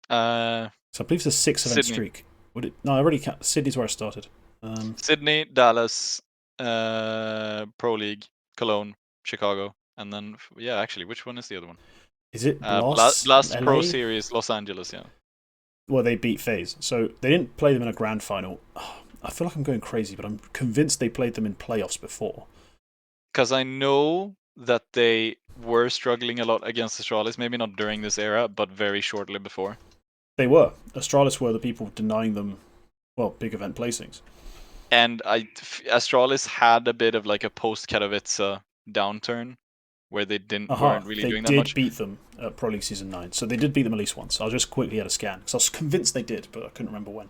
So I believe it's a 6-event streak. Would it? No, I already count. Sydney's where I started. Sydney, Dallas, Pro League, Cologne, Chicago, and then actually, which one is the other one? Is it Blast? Blast LA? Pro Series, Los Angeles. Yeah. Well, they beat FaZe, so they didn't play them in a grand final. I feel like I'm going crazy, but I'm convinced they played them in playoffs before. Because I know that they were struggling a lot against Astralis, maybe not during this era, but very shortly before. They were. Astralis were the people denying them, well, big event placings. And Astralis had a bit of like a post-Katowice downturn, where they weren't really doing that much. They did beat them at Pro League Season 9, so they did beat them at least once. I'll just quickly add a scan, because I was convinced they did, but I couldn't remember when.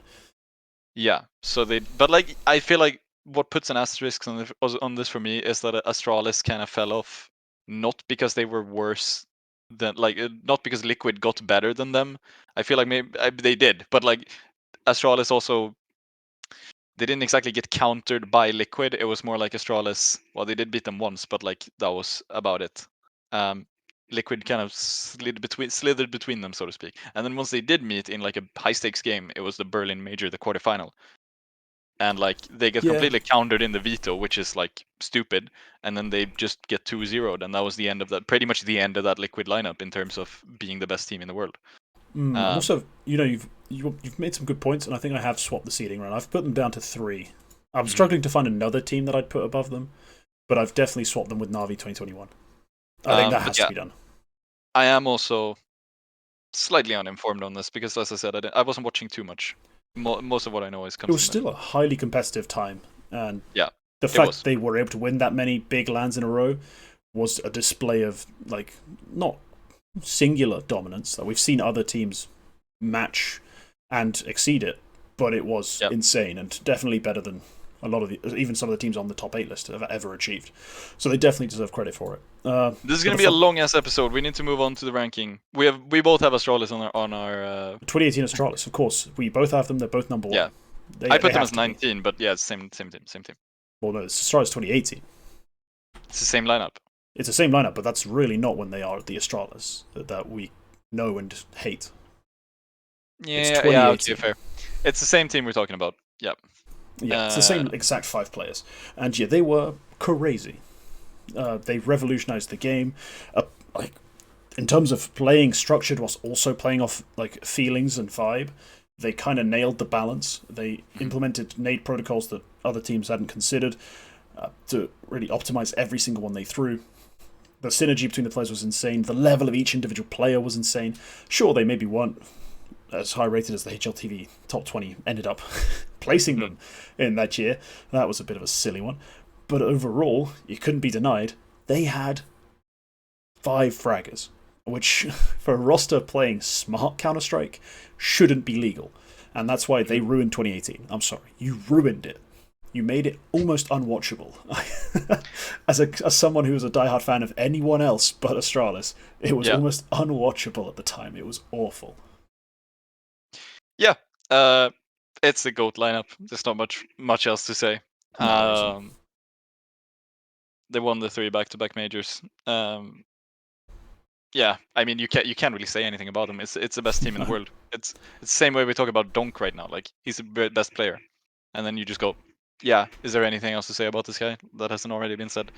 Yeah, so but like, I feel like what puts an asterisk on this for me is that Astralis kind of fell off, not because they were worse than, like, not because Liquid got better than them. I feel like maybe they did, but like, Astralis also, they didn't exactly get countered by Liquid. It was more like Astralis, well, they did beat them once, but like, that was about it. Liquid kind of slithered between them, so to speak. And then once they did meet in like a high stakes game, it was the Berlin Major, the quarterfinal. And like, they get completely countered in the veto, which is like stupid. And then they just get 2-0'd, and that was the end of that. Pretty much the end of that Liquid lineup in terms of being the best team in the world. Also, you've made some good points, and I think I have swapped the seeding around. I've put them down to 3. I'm struggling to find another team that I'd put above them, but I've definitely swapped them with Na'Vi 2021. I think that has to be done. I am also slightly uninformed on this because, as I said, I wasn't watching too much. Most of what I know is comes. It was still a highly competitive time, and yeah, the fact they were able to win that many big lands in a row was a display of, like, not singular dominance that we've seen other teams match and exceed it, but it was insane and definitely better than a lot of even some of the teams on the top 8 list have ever achieved. So they definitely deserve credit for it. This is going to be a long ass episode. We need to move on to the ranking. We both have Astralis on our 2018 Astralis, of course. We both have them. They're both number 1. Yeah, I put them as 19, but yeah, it's same team. Well, no, it's Astralis 2018. It's the same lineup. It's the same lineup, but that's really not when they are the Astralis that we know and hate. Yeah, okay, fair. It's the same team we're talking about. Yeah. Yeah, it's the same exact 5 players. And yeah, they were crazy. They revolutionized the game. Like, in terms of playing structured whilst also playing off like feelings and vibe, they kind of nailed the balance. They implemented nade protocols that other teams hadn't considered to really optimize every single one they threw. The synergy between the players was insane. The level of each individual player was insane. Sure, they maybe weren't as high rated as the HLTV top 20 ended up placing them in that year. That was a bit of a silly one. But overall, you couldn't be denied, they had 5 fraggers, which for a roster playing smart Counter-Strike shouldn't be legal. And that's why they ruined 2018. I'm sorry, you ruined it. You made it almost unwatchable. As someone who was a diehard fan of anyone else but Astralis, it was almost unwatchable at the time. It was awful. Yeah, it's the GOAT lineup. There's not much else to say. No, they won the 3 back-to-back majors. Yeah, I mean, you can't really say anything about them. It's the best team in the world. It's the same way we talk about Donk right now. Like, he's the best player, and then you just go, yeah. Is there anything else to say about this guy that hasn't already been said?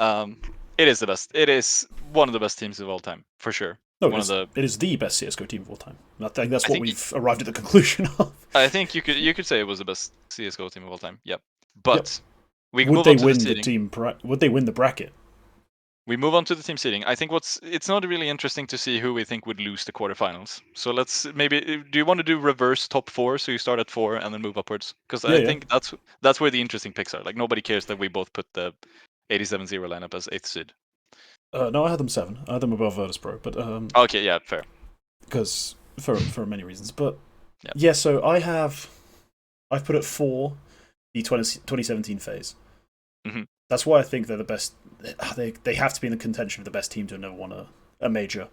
It is the best. It is one of the best teams of all time, for sure. No, it is the best CS:GO team of all time. I think that's what we've arrived at the conclusion of. I think you could say it was the best CS:GO team of all time. Yep. Yep. But we can Would move they on to the win the seeding. team? Would they win the bracket? We move on to the team seeding. I think it's not really interesting to see who we think would lose the quarterfinals. So let's maybe do you want to do reverse top 4? So you start at 4 and then move upwards, because Yeah, I yeah. think that's where the interesting picks are. Like nobody cares that we both put the 87-0 lineup as 8th seed. No, I had them 7. I had them above Virtus.pro, but Okay, yeah, fair. because for many reasons. But Yeah. yeah, so I've put at 4 the 2017 phase. Mm-hmm. That's why I think they're the best. They have to be in the contention of the best team to have never won a major.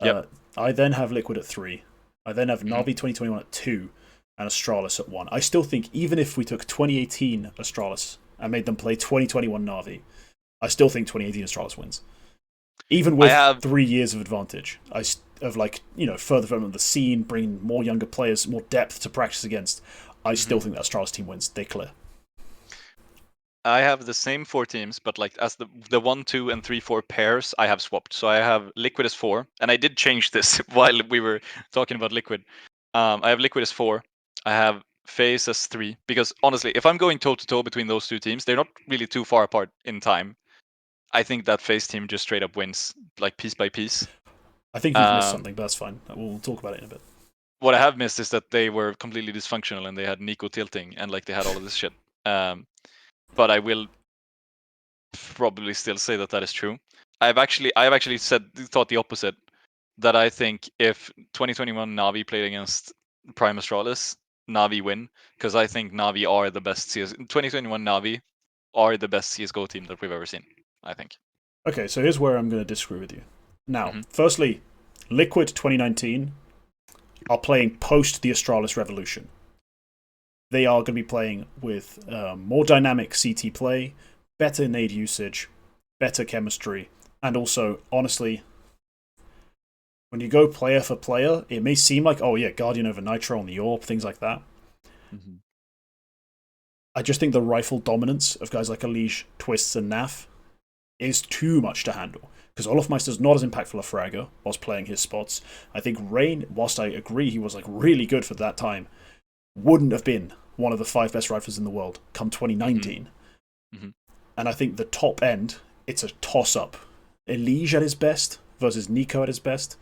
Yep. I then have Liquid at 3. I then have Mm-hmm. Na'Vi 2021 at 2 and Astralis at 1. I still think even if we took 2018 Astralis and made them play 2021 Na'Vi, I still think 2018 Astralis wins. Even with 3 years of advantage, of further development of the scene, bringing more younger players, more depth to practice against, I still think that Astralis team wins. They clear. I have the same 4 teams, but like as the 1, 2, and 3, 4 pairs, I have swapped. So I have Liquid as 4, and I did change this while we were talking about Liquid. I have Liquid as 4. I have FaZe as 3, because honestly, if I'm going toe to toe between those 2 teams, they're not really too far apart in time. I think that FaZe team just straight up wins, like piece by piece. I think you've missed something, but that's fine. We'll talk about it in a bit. What I have missed is that they were completely dysfunctional and they had Nico tilting and like they had all of this shit. But I will probably still say that is true. I've actually thought the opposite. That I think if 2021 Navi played against Prime Astralis, Navi win, because I think Navi are the best 2021 Navi are the best CS:GO team that we've ever seen. I think. Okay, so here's where I'm going to disagree with you. Now, firstly, Liquid 2019 are playing post the Astralis Revolution. They are going to be playing with more dynamic CT play, better nade usage, better chemistry, and also, honestly, when you go player for player, it may seem like, oh yeah, Guardian over Nitro on the AWP, things like that. Mm-hmm. I just think the rifle dominance of guys like Elige, Twists, and Naf is too much to handle. Because Olofmeister's not as impactful a fragger whilst playing his spots. I think Rain, whilst I agree he was like really good for that time, wouldn't have been one of the 5 best riflers in the world come 2019. Mm-hmm. And I think the top end, it's a toss-up. Elige at his best versus Nico at his best.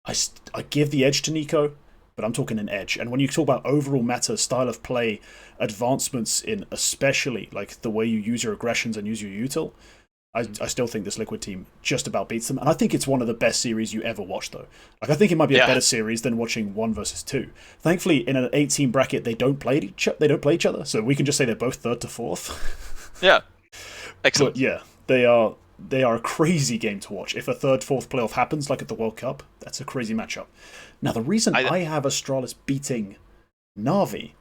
I give the edge to Nico, but I'm talking an edge. And when you talk about overall meta, style of play, advancements in especially like the way you use your aggressions and use your util, I still think this Liquid team just about beats them. And I think it's one of the best series you ever watched, though. Like I think it might be a better series than watching 1 versus 2. Thankfully, in an 8-team bracket, they don't play each other, so we can just say they're both 3rd to 4th. Yeah, excellent. But yeah, they are a crazy game to watch. If a 3rd, 4th playoff happens, like at the World Cup, that's a crazy matchup. Now, the reason I have Astralis beating Na'Vi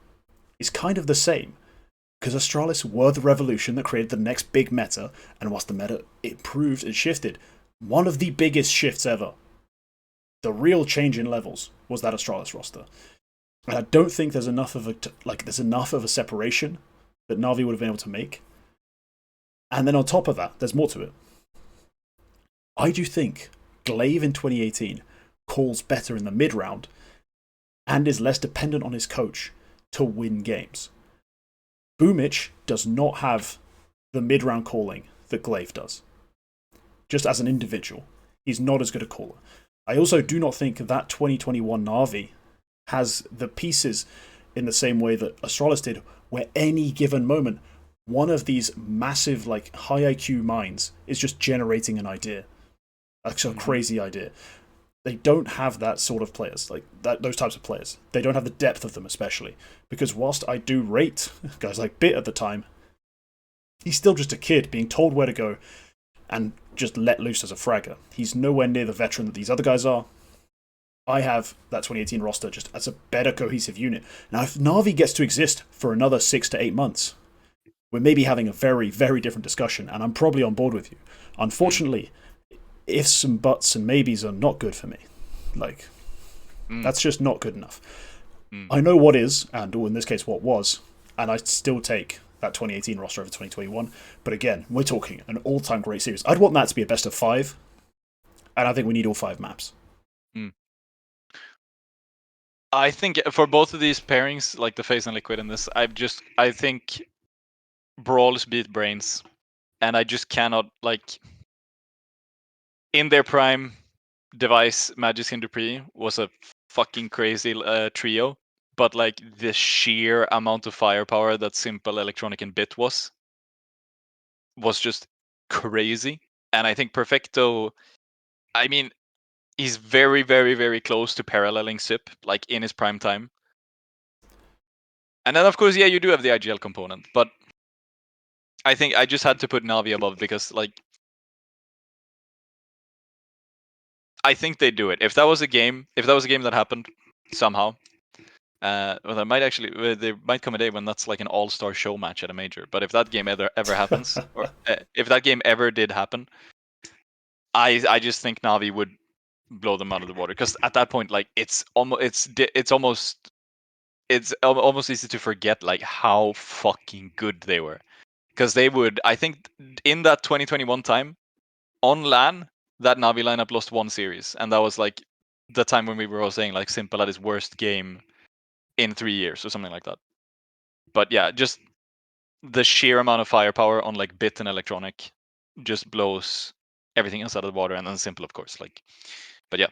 is kind of the same. Because Astralis were the revolution that created the next big meta, and whilst the meta improved and shifted, one of the biggest shifts ever, the real change in levels, was that Astralis roster. And I don't think there's enough of a separation that Na'Vi would have been able to make. And then on top of that, there's more to it. I do think Glaive in 2018 calls better in the mid round and is less dependent on his coach to win games. Boomich does not have the mid-round calling that Glaive does. Just as an individual, he's not as good a caller. I also do not think that 2021 Na'Vi has the pieces in the same way that Astralis did, where any given moment, one of these massive, like, high IQ minds is just generating an idea. Like, a crazy idea. They don't have that sort of players, like those types of players. They don't have the depth of them, especially. Because whilst I do rate guys like Bit at the time, he's still just a kid being told where to go and just let loose as a fragger. He's nowhere near the veteran that these other guys are. I have that 2018 roster just as a better cohesive unit. Now, if Na'Vi gets to exist for another 6 to 8 months, we're maybe having a very, very different discussion, and I'm probably on board with you. Unfortunately, ifs and buts and maybes are not good for me. Like, that's just not good enough. I know what is, and in this case what was, and I still take that 2018 roster over 2021. But again, we're talking an all-time great series. I'd want that to be a best of 5, and I think we need all 5 maps. I think for both of these pairings, like the Phase and Liquid in this, I think Brawls beat Brains, and I just cannot, like, in their prime, Device, Magicien, and Dupree was a fucking crazy trio, but like the sheer amount of firepower that Simple, Electronic, and Bit was just crazy. And I think Perfecto, I mean, he's very, very, very close to paralleling Sip, like in his prime time. And then, of course, yeah, you do have the IGL component, but I think I just had to put Navi above because, like, I think they do it. If that was a game that happened somehow, well, there might come a day when that's like an all-star show match at a major. But if that game ever happens, or if that game ever did happen, I just think Navi would blow them out of the water, because at that point, like, it's almost easy to forget like how fucking good they were, because they would, I think, in that 2021 time on LAN, that Navi lineup lost one series, and that was like the time when we were all saying like Simple at his worst game in 3 years or something like that. But yeah, just the sheer amount of firepower on like Bit and Electronic just blows everything else out of the water, and then Simple, of course. Like, but yeah,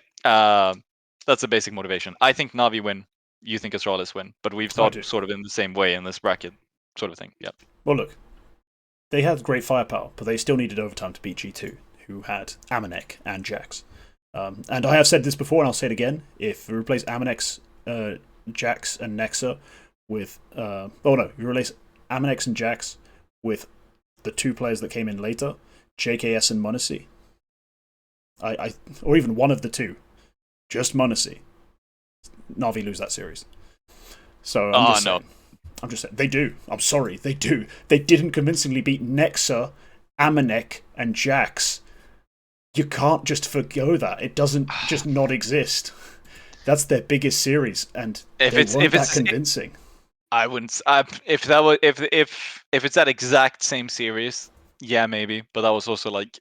that's the basic motivation. I think Navi win. You think Astralis win, but we've thought sort of in the same way in this bracket, sort of thing. Yeah. Well, look, they had great firepower, but they still needed overtime to beat G2, who had Amanek and Jax. And I have said this before, and I'll say it again. If we replace Amanek's, Jax, and Nexa with, if you replace Amanex and Jax with the two players that came in later, JKS and Munacy, or even one of the two, just Munacy, Na'Vi lose that series. So I'm just saying, they do. I'm sorry, they do. They didn't convincingly beat Nexa, Amanek, and Jax. You can't just forgo that. It doesn't just not exist. That's their biggest series, and they weren't that convincing. I wouldn't. If it's that exact same series, yeah, maybe. But that was also like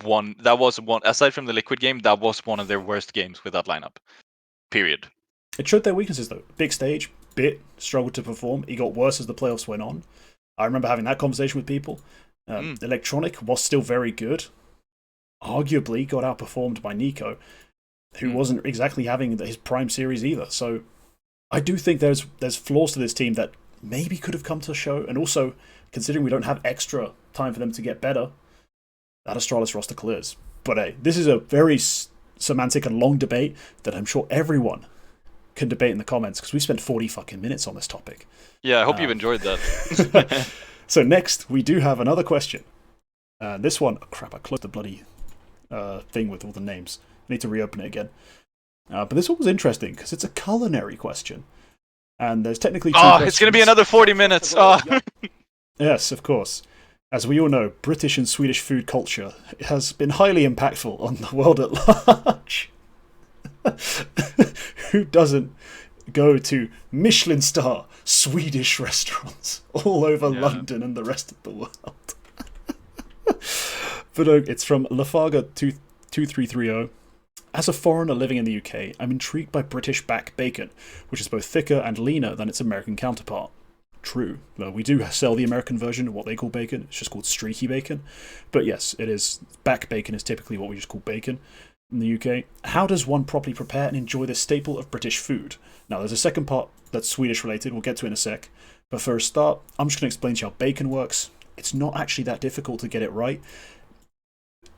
one. That was one. Aside from the Liquid game, that was one of their worst games with that lineup. Period. It showed their weaknesses though. Big stage, Bit struggled to perform. He got worse as the playoffs went on. I remember having that conversation with people. Electronic was still very good. Arguably got outperformed by Nico, who wasn't exactly having his prime series either. So I do think there's flaws to this team that maybe could have come to show. And also, considering we don't have extra time for them to get better, that Astralis roster clears. But hey, this is a very semantic and long debate that I'm sure everyone can debate in the comments, because we spent 40 fucking minutes on this topic. Yeah, I hope you've enjoyed that. So next, we do have another question. This one, oh crap, I closed the bloody thing with all the names. I need to reopen it again. But this one was interesting because it's a culinary question. And there's technically two questions. It's going to be another 40 minutes. Yes, of course. As we all know, British and Swedish food culture has been highly impactful on the world at large. Who doesn't go to Michelin star Swedish restaurants all over London and the rest of the world? But it's from Lafarga2330. As a foreigner living in the UK, I'm intrigued by British back bacon, which is both thicker and leaner than its American counterpart. True, we do sell the American version of what they call bacon. It's just called streaky bacon. But yes, it is. Back bacon is typically what we just call bacon in the UK. How does one properly prepare and enjoy this staple of British food? Now, there's a second part that's Swedish related. We'll get to it in a sec. But for a start, I'm just going to explain to you how bacon works. It's not actually that difficult to get it right.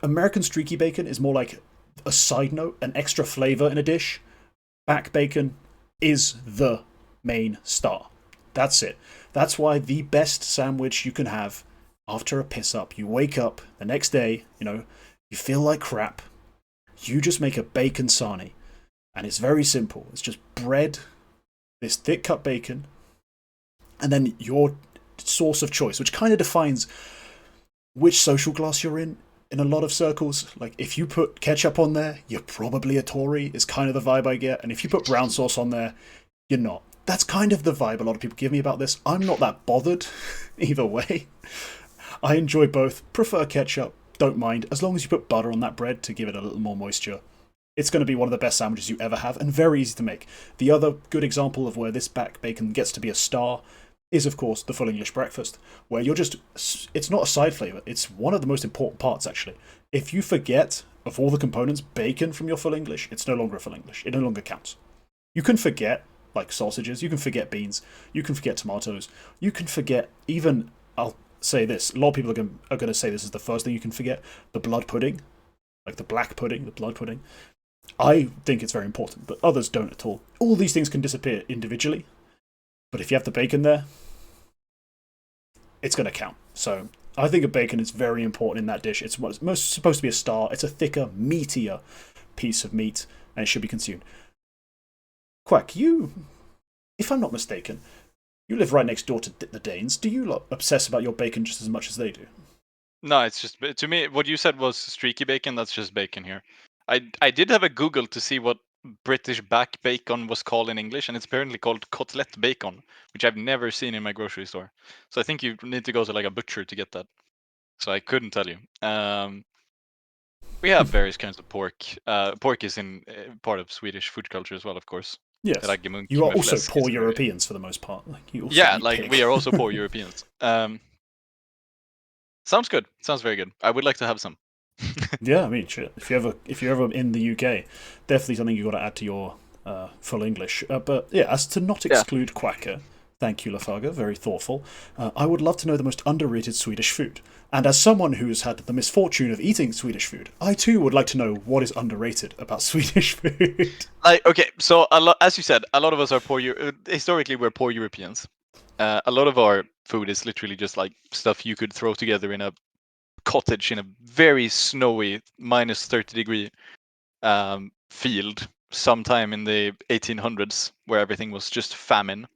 American streaky bacon is more like a side note, an extra flavour in a dish. Back bacon is the main star. That's it. That's why the best sandwich you can have after a piss up, you wake up the next day, you feel like crap, you just make a bacon sarnie. And it's very simple. It's just bread, this thick cut bacon, and then your sauce of choice, which kind of defines which social class you're in a lot of circles. Like, if you put ketchup on there, you're probably a Tory, is kind of the vibe I get. And if you put brown sauce on there, you're not. That's kind of the vibe a lot of people give me about this. I'm not that bothered either way. I enjoy both, prefer ketchup, don't mind, as long as you put butter on that bread to give it a little more moisture. It's going to be one of the best sandwiches you ever have, and very easy to make. The other good example of where this back bacon gets to be a star is, of course, the full English breakfast, where you're just. It's not a side flavour, it's one of the most important parts, actually. If you forget, of all the components, bacon from your full English, it's no longer a full English. It no longer counts. You can forget, like sausages, you can forget beans, you can forget tomatoes, you can forget even. I'll say this, a lot of people are going to say this is the first thing you can forget, the blood pudding, like the black pudding, the blood pudding. I think it's very important, but others don't at all. All these things can disappear individually, but if you have the bacon there, it's going to count. So I think a bacon is very important in that dish. It's what's most supposed to be a star. It's a thicker, meatier piece of meat, and it should be consumed. Quack, you, if I'm not mistaken, you live right next door to the Danes. Do you obsess about your bacon just as much as they do? No, it's just, to me, what you said was streaky bacon. That's just bacon here. I did have a Google to see what British back bacon was called in English, and it's apparently called cutlet bacon, which I've never seen in my grocery store. So I think you need to go to like a butcher to get that. So I couldn't tell you. We have various kinds of pork. Pork is in part of Swedish food culture as well, of course. Yes. Raggemunk You are med also fläsk poor is very... Europeans for the most part. Like you also Yeah, eat like pig. we are also poor Europeans. Sounds good. Sounds very good. I would like to have some. Yeah, I mean, shit. If you're ever in the UK, definitely something you got to add to your full English. But yeah, as to not exclude Quacker, thank you, Lafarga, very thoughtful. I would love to know the most underrated Swedish food. And as someone who's had the misfortune of eating Swedish food, I too would like to know what is underrated about Swedish food. Like, okay, so as you said, a lot of us are poor. Historically, we're poor Europeans. A lot of our food is literally just like stuff you could throw together in a cottage in a very snowy -30-degree field sometime in the 1800s, where everything was just famine.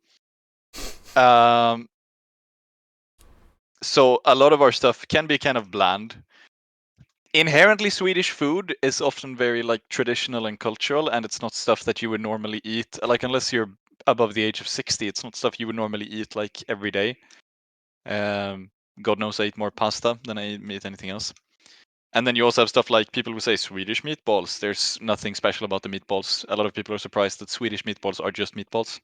So a lot of our stuff can be kind of bland. Inherently Swedish food is often very like traditional and cultural, and it's not stuff that you would normally eat. Like unless you're above the age of 60, it's not stuff you would normally eat like every day. God knows I eat more pasta than I eat anything else. And then you also have stuff like people who say Swedish meatballs. There's nothing special about the meatballs. A lot of people are surprised that Swedish meatballs are just meatballs.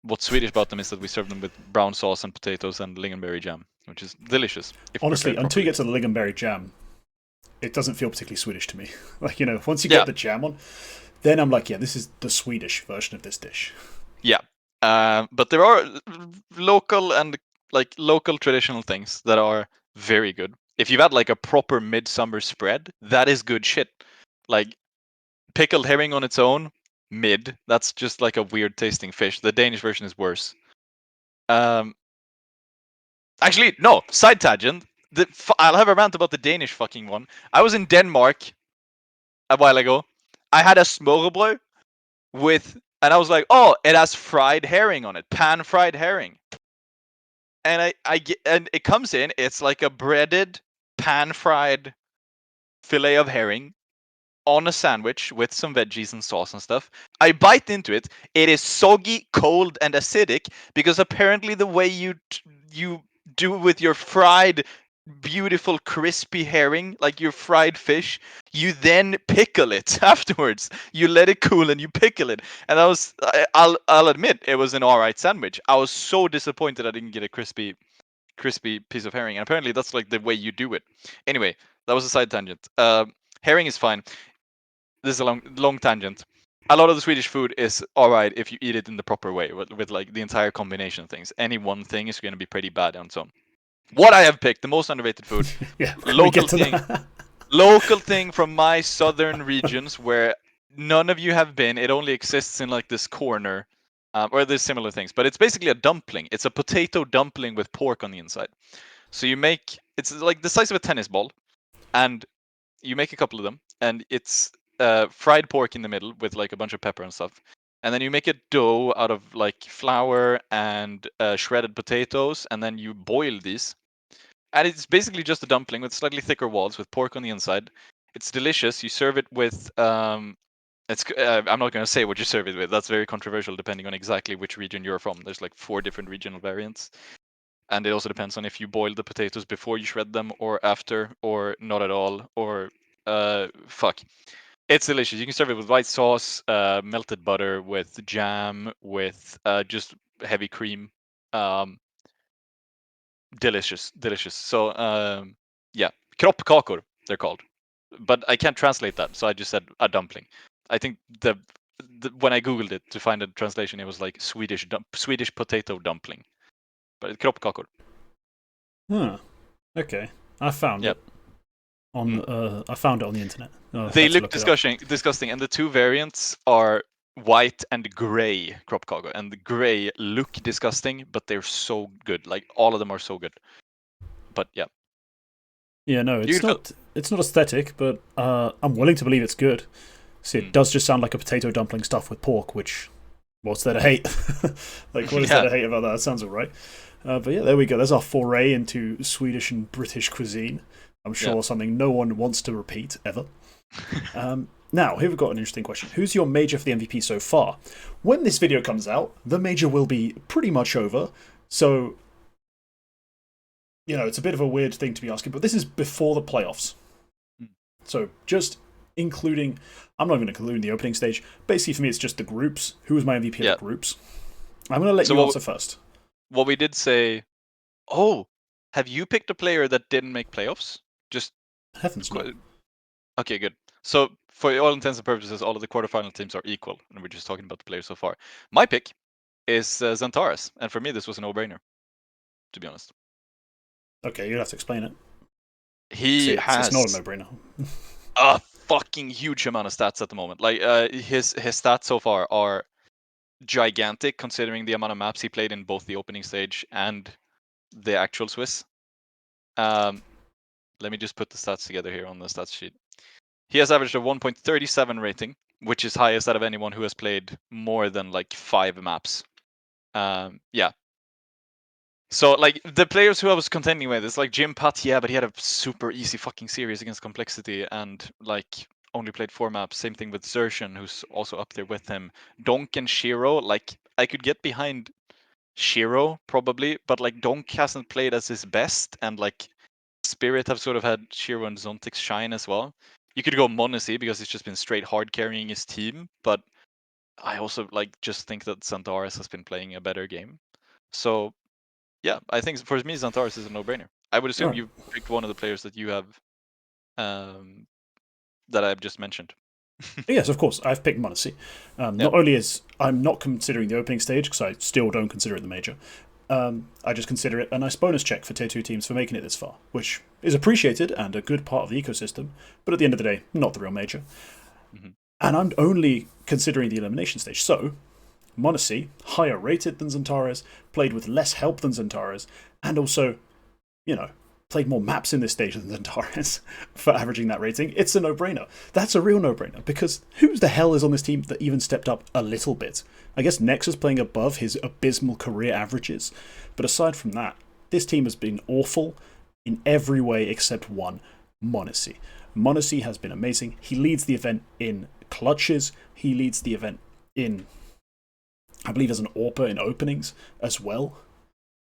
What's Swedish about them is that we serve them with brown sauce and potatoes and lingonberry jam, which is delicious if Honestly, prepared until you properly. get to the lingonberry jam, it doesn't feel particularly Swedish to me. Like, once you Yeah. get the jam on, then I'm like, yeah, this is the Swedish version of this dish. Yeah. But there are local and like local traditional things that are very good. If you've had like a proper midsummer spread, that is good shit. Like pickled herring on its own, mid. That's just like a weird tasting fish. The Danish version is worse. Actually, no. Side tangent. I'll have a rant about the Danish fucking one. I was in Denmark a while ago. I had a smørrebrød and I was like, oh, it has fried herring on it, pan fried herring. And and it comes in. It's like a breaded, pan fried fillet of herring on a sandwich with some veggies and sauce and stuff. I bite into it. It is soggy, cold, and acidic because apparently the way you do with your fried, beautiful, crispy herring, like your fried fish, you then pickle it afterwards. You let it cool and you pickle it. And I'll admit it was an alright sandwich. I was so disappointed I didn't get a crispy piece of herring. And apparently that's like the way you do it. Anyway, that was a side tangent. Herring is fine. This is a long tangent. A lot of the Swedish food is alright if you eat it in the proper way, with like the entire combination of things. Any one thing is going to be pretty bad on its own. What I have picked, the most underrated food, Yeah, local thing, local thing from my southern regions where none of you have been. It only exists in like this corner, or there's similar things, but it's basically a dumpling. It's a potato dumpling with pork on the inside. So it's like the size of a tennis ball, and you make a couple of them, and it's fried pork in the middle with like a bunch of pepper and stuff. And then you make a dough out of like flour and shredded potatoes, and then you boil these. And it's basically just a dumpling with slightly thicker walls with pork on the inside. It's delicious. You serve it with I'm not going to say what you serve it with. That's very controversial depending on exactly which region you're from. There's like 4 different regional variants. And it also depends on if you boil the potatoes before you shred them or after or not at all or fuck. It's delicious. You can serve it with white sauce, melted butter, with jam, with just heavy cream. Delicious, delicious. So yeah, kroppkakor they're called, but I can't translate that, so I just said a dumpling. I think the when I googled it to find a translation, it was like Swedish potato dumpling, but it's kroppkakor. Huh. Okay. I found Yeah. it on. I found it on the internet. I They had to look look it up. disgusting, and the two variants are white and gray kroppkakor, and the gray look disgusting, but they're so good. Like all of them are so good. But yeah, Yeah, no, you it's can feel. not. It's not aesthetic, but I'm willing to believe it's good. See, it does just sound like a potato dumpling stuffed with pork, which what's there to hate? Like, what is there Yeah. to hate about that? That sounds alright. But yeah, there we go. There's our foray into Swedish and British cuisine. I'm sure Yeah. something no one wants to repeat ever. Now, here we've got an interesting question. Who's your major for the MVP so far? When this video comes out, the major will be pretty much over. So, you know, it's a bit of a weird thing to be asking, but this is before the playoffs. So, just including, I'm not even including the opening stage. Basically, for me, it's just the groups. Who was my MVP Yeah. of the groups? I'm going to let So you answer first. what we did say. Oh, have you picked a player that didn't make playoffs? Just Heavens no. okay, good. So for all intents and purposes, all of the quarterfinal teams are equal, and we're just talking about the players so far. My pick is Xantares, and for me, this was a no-brainer, to be honest. Okay, you'll have to explain it. See, He it's not a has no-brainer. a fucking huge amount of stats at the moment. Like his stats so far are gigantic, considering the amount of maps he played in both the opening stage and the actual Swiss. Let me just put the stats together here on the stats sheet. He has averaged a 1.37 rating, which is highest out of anyone who has played more than like 5 maps. Yeah. So like the players who I was contending with, it's like Jim Pat, yeah, but he had a super easy fucking series against Complexity and like only played 4 maps. Same thing with Zershan, who's also up there with him. Donk and Shiro, like I could get behind Shiro probably, but like Donk hasn't played as his best, and like Spirit have sort of had Shiro and Zontix shine as well. You could go Monacy because he's just been straight hard carrying his team, but I also like just think that Xantares has been playing a better game. So yeah, I think for me Xantares is a no-brainer. I would assume Alright. you picked one of the players that you have that I've just mentioned. Yes, of course. I've picked Monacy. Yeah. Not only is I'm not considering the opening stage because I still don't consider it the major. I just consider it a nice bonus check for tier 2 teams for making it this far, which is appreciated and a good part of the ecosystem, but at the end of the day, not the real major. And I'm only considering the elimination stage. So, Monacy, higher rated than Xantares, played with less help than Xantares, and also, you know, played more maps in this stage than Xantares for averaging that rating. It's a no-brainer. That's a real no-brainer, because who the hell is on this team that even stepped up a little bit? I guess Nexus playing above his abysmal career averages, but aside from that, this team has been awful in every way except one, Monacy. Monacy has been amazing. He leads the event in clutches, he leads the event in, I believe, as an AWPer in openings as well.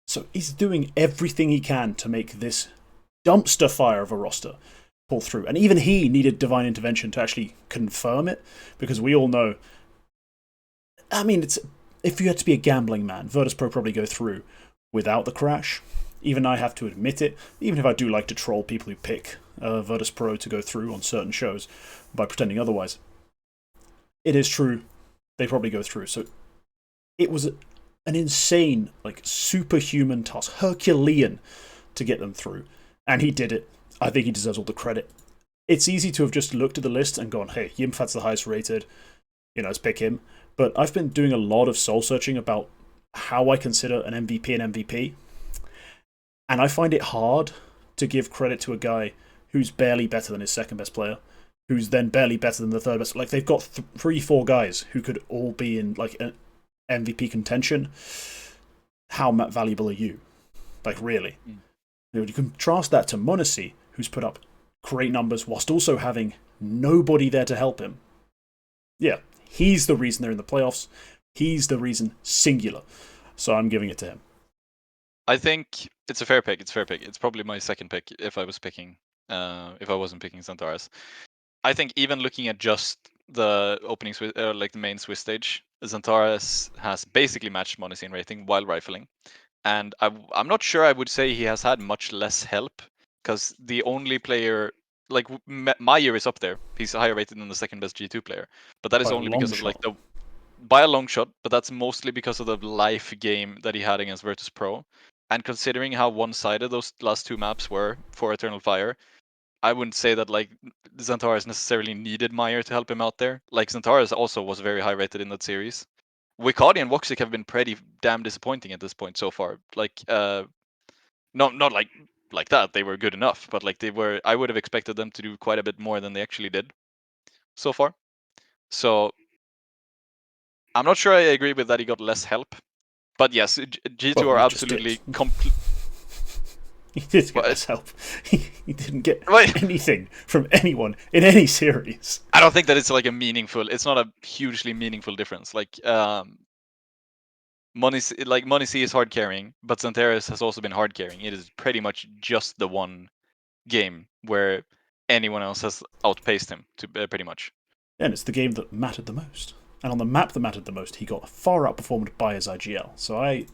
So he's doing everything he can to make this dumpster fire of a roster pull through. And even he needed divine intervention to actually confirm it, because we all know. I mean, it's if you had to be a gambling man, Virtus Pro probably go through without the crash. Even I have to admit it, even if I do like to troll people who pick Virtus Pro to go through on certain shows by pretending otherwise. It is true, they probably go through. So it was an insane, like superhuman task, Herculean, to get them through. And he did it. I think he deserves all the credit. It's easy to have just looked at the list and gone, hey, Yimfat's the highest rated, you know, let's pick him. But I've been doing a lot of soul searching about how I consider an MVP. And I find it hard to give credit to a guy who's barely better than his second best player, who's then barely better than the third best. Like, they've got 3-4 guys who could all be in like an MVP contention. How valuable are you? Like, really? You contrast that to Monacy, who's put up great numbers whilst also having nobody there to help him. Yeah, he's the reason they're in the playoffs. He's the reason, singular. So I'm giving it to him. I think it's a fair pick. It's a fair pick. It's probably my second pick if I was picking, if I wasn't picking Xantares. I think even looking at just the opening like the main Swiss stage, Xantares has basically matched Monacy in rating while rifling. And I'm not sure I would say he has had much less help, because the only player, like Meyer is up there. He's higher rated than the second best G2 player, but that is By a only because long of like shot. by a long shot. But that's mostly because of the life game that he had against Virtus Pro, and considering how one-sided those last two maps were for Eternal Fire, I wouldn't say that like Xantares necessarily needed Meyer to help him out there. Like Xantares also was very high rated in that series. Wikadi and Woxic have been pretty damn disappointing at this point so far. Like, not like that. They were good enough, but like they were. I would have expected them to do quite a bit more than they actually did so far. So I'm not sure I agree with that he got less help. But yes, G2 Well, are he just did. absolutely He did get What? less help. He didn't get Wait, anything from anyone in any series. I don't think that it's like a meaningful. It's not a hugely meaningful difference. Like, Money C is hard carrying, but Xantares has also been hard carrying. It is pretty much just the one game where anyone else has outpaced him to pretty much. And it's the game that mattered the most. And on the map that mattered the most, he got far outperformed by his IGL. So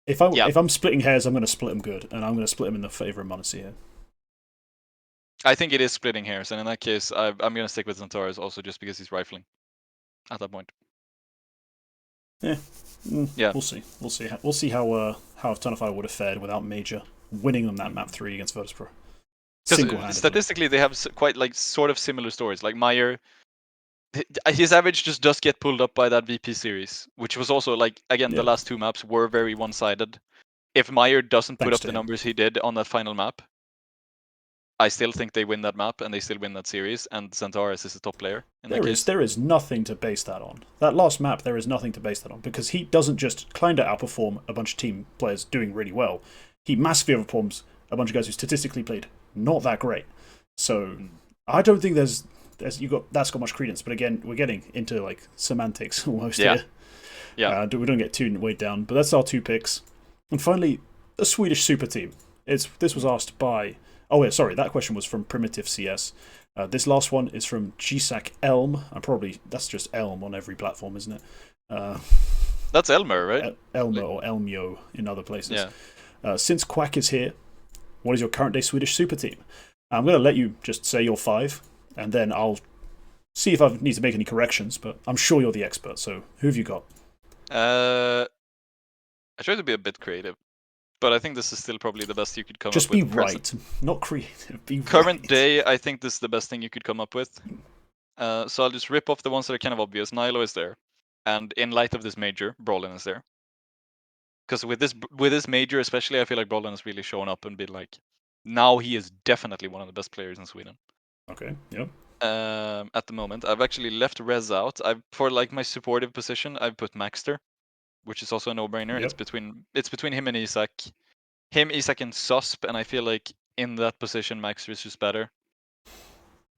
if I'm splitting hairs, I'm going to split them good, and I'm going to split them in the favour of Monacy here. I think it is splitting hairs, and in that case, I'm going to stick with Xantares also just because he's rifling at that point. Yeah, Yeah. We'll see. We'll see how Eternal Fire would have fared without Major winning them that map 3 against Virtus Pro. Because statistically, they have quite like sort of similar stories. Like Meyer, his average just does get pulled up by that VP series, which was also like again the last two maps were very one-sided. If Meyer doesn't put up the numbers he did on that final map, I still think they win that map and they still win that series. And Xantares is a top player in that case. There is nothing to base that on. That last map, there is nothing to base that on because he doesn't just kind of outperform a bunch of team players doing really well. He massively overperforms a bunch of guys who statistically played not that great. So I don't think that's got much credence. But again, we're getting into like semantics almost here. Yeah. We don't get too weighed down. But that's our 2 picks. And finally, a Swedish super team. This was asked by. Oh, yeah, sorry, that question was from Primitive CS. This last one is from GSAC Elm. That's just Elm on every platform, isn't it? That's Elmer, right? Elmer or Elmio in other places. Yeah. Since Quack is here, what is your current day Swedish super team? I'm going to let you just say your 5, and then I'll see if I need to make any corrections, but I'm sure you're the expert, so who have you got? I try to be a bit creative, but I think this is still probably the best you could come just up with. Just be right, not creative. Be current right. day, I think this is the best thing you could come up with. So I'll just rip off the ones that are kind of obvious. Nilo is there, and in light of this major, Brolin is there. Because with this major especially, I feel like Brolin has really shown up and been like, now he is definitely one of the best players in Sweden. Okay, yep. At the moment, I've actually left Rez out. For like my supportive position, I've put Maxter, which is also a no-brainer. Yep. It's between him and Isak. Isak, and Susp, and I feel like in that position, Maxter is just better.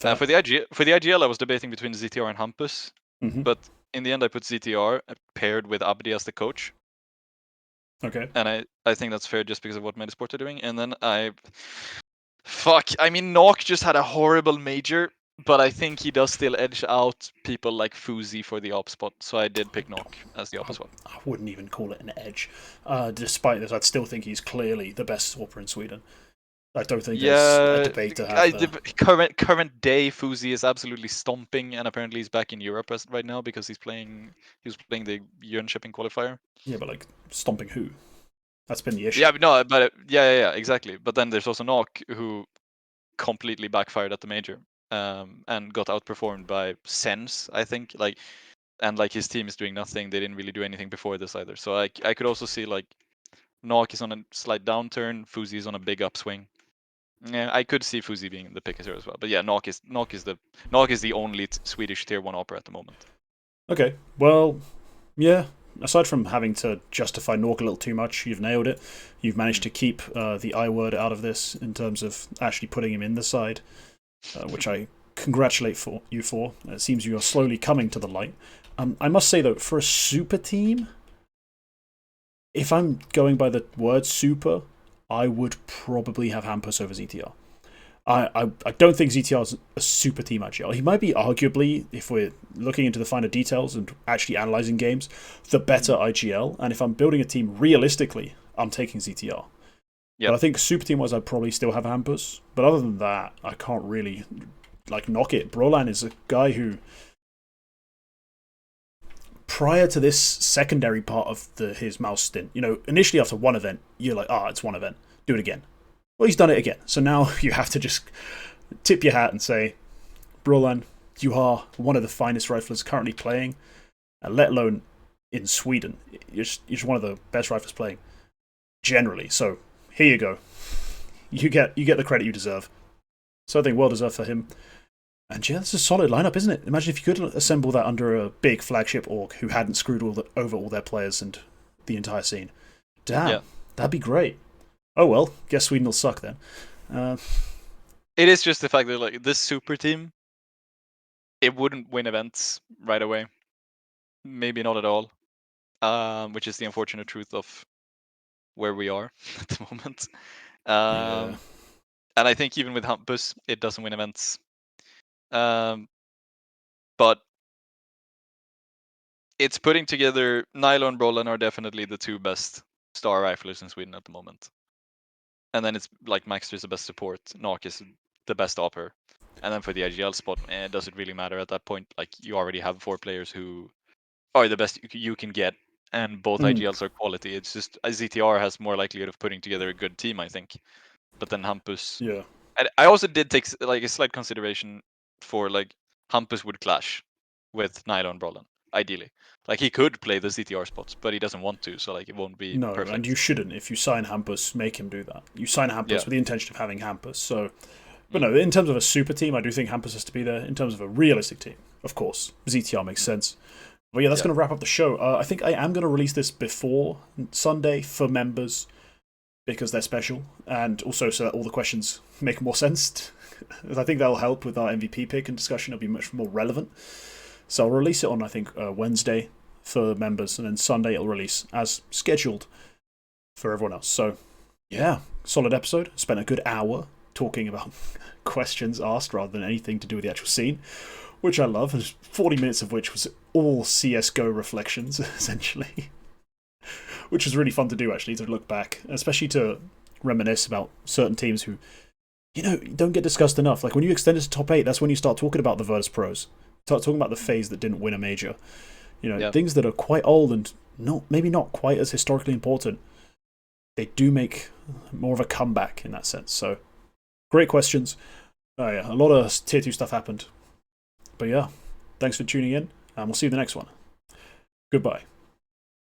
For the IGL, I was debating between ZTR and Hampus, but in the end, I put ZTR paired with Abdi as the coach. Okay. And I think that's fair just because of what Medisport are doing. And then Nok just had a horrible major, but I think he does still edge out people like Fuzi for the op spot. So I did pick Nok as the op as well. I wouldn't even call it an edge. Despite this, I'd still think he's clearly the best swapper in Sweden. I don't think there's a debate to have. Current day, Fuzi is absolutely stomping, and apparently he's back in Europe right now because he was playing the Jönköping qualifier. Yeah, but like stomping who? That's been the issue. Yeah, no, but yeah, exactly. But then there's also Nok, who completely backfired at the major, and got outperformed by Sense, I think. And his team is doing nothing. They didn't really do anything before this either. So I could also see like Nok is on a slight downturn, Fuzi is on a big upswing. Yeah, I could see Fuzi being the pick here as well. But yeah, Nok is the only Swedish tier 1 opera at the moment. Okay, well, yeah. Aside from having to justify Nork a little too much, you've nailed it. You've managed to keep the I word out of this in terms of actually putting him in the side, which I congratulate you for. It seems you are slowly coming to the light. I must say, though, for a super team, if I'm going by the word super, I would probably have Hampus over ZTR. I don't think ZTR is a super team IGL. He might be arguably, if we're looking into the finer details and actually analysing games, the better IGL. And if I'm building a team realistically, I'm taking ZTR. Yep. But I think super team wise, I'd probably still have Hampus. But other than that, I can't really knock it. Brolan is a guy who, prior to this secondary part of his mouse stint, initially after one event, you're like, it's one event, do it again. Well, he's done it again. So now you have to just tip your hat and say, Brolan, you are one of the finest riflers currently playing, let alone in Sweden. You're just one of the best riflers playing generally. So here you go. You get the credit you deserve. So I think well deserved for him. And yeah, that's a solid lineup, isn't it? Imagine if you could assemble that under a big flagship org who hadn't screwed over all their players and the entire scene. Damn, that'd be great. Oh well, guess Sweden will suck then. It is just the fact that this super team, it wouldn't win events right away. Maybe not at all. Which is the unfortunate truth of where we are at the moment. And I think even with Hampus, it doesn't win events. But it's putting together. Nilo and Brolan are definitely the two best star riflers in Sweden at the moment. And then it's Maxter is the best support, Nark is the best opper. And then for the IGL spot, it doesn't really matter at that point. You already have 4 players who are the best you can get, and both IGLs are quality. It's just ZTR has more likelihood of putting together a good team, I think. But then Hampus, and I also did take a slight consideration for Hampus would clash with Nilo and Brolan, ideally. He could play the ZTR spots, but he doesn't want to, so it won't be perfect. And you shouldn't. If you sign Hampus, make him do that. You sign Hampus with the intention of having Hampus. So, but no, in terms of a super team, I do think Hampus has to be there. In terms of a realistic team, of course, ZTR makes sense. But yeah, that's going to wrap up the show. I think I am going to release this before Sunday for members because they're special, and also so that all the questions make more sense. I think that'll help with our MVP pick and discussion. It'll be much more relevant. So I'll release it on, I think, Wednesday for members, and then Sunday it'll release as scheduled for everyone else. So, yeah, solid episode. Spent a good hour talking about questions asked rather than anything to do with the actual scene, which I love, and 40 minutes of which was all CSGO reflections, essentially. Which was really fun to do, actually, to look back, especially to reminisce about certain teams who, don't get discussed enough. When you extend it to top 8, that's when you start talking about the Virtus Pros. Start talking about the phase that didn't win a major. Things that are quite old and maybe not quite as historically important. They do make more of a comeback in that sense. So, great questions. Oh yeah, a lot of tier 2 stuff happened. But yeah, thanks for tuning in, and we'll see you in the next one. Goodbye.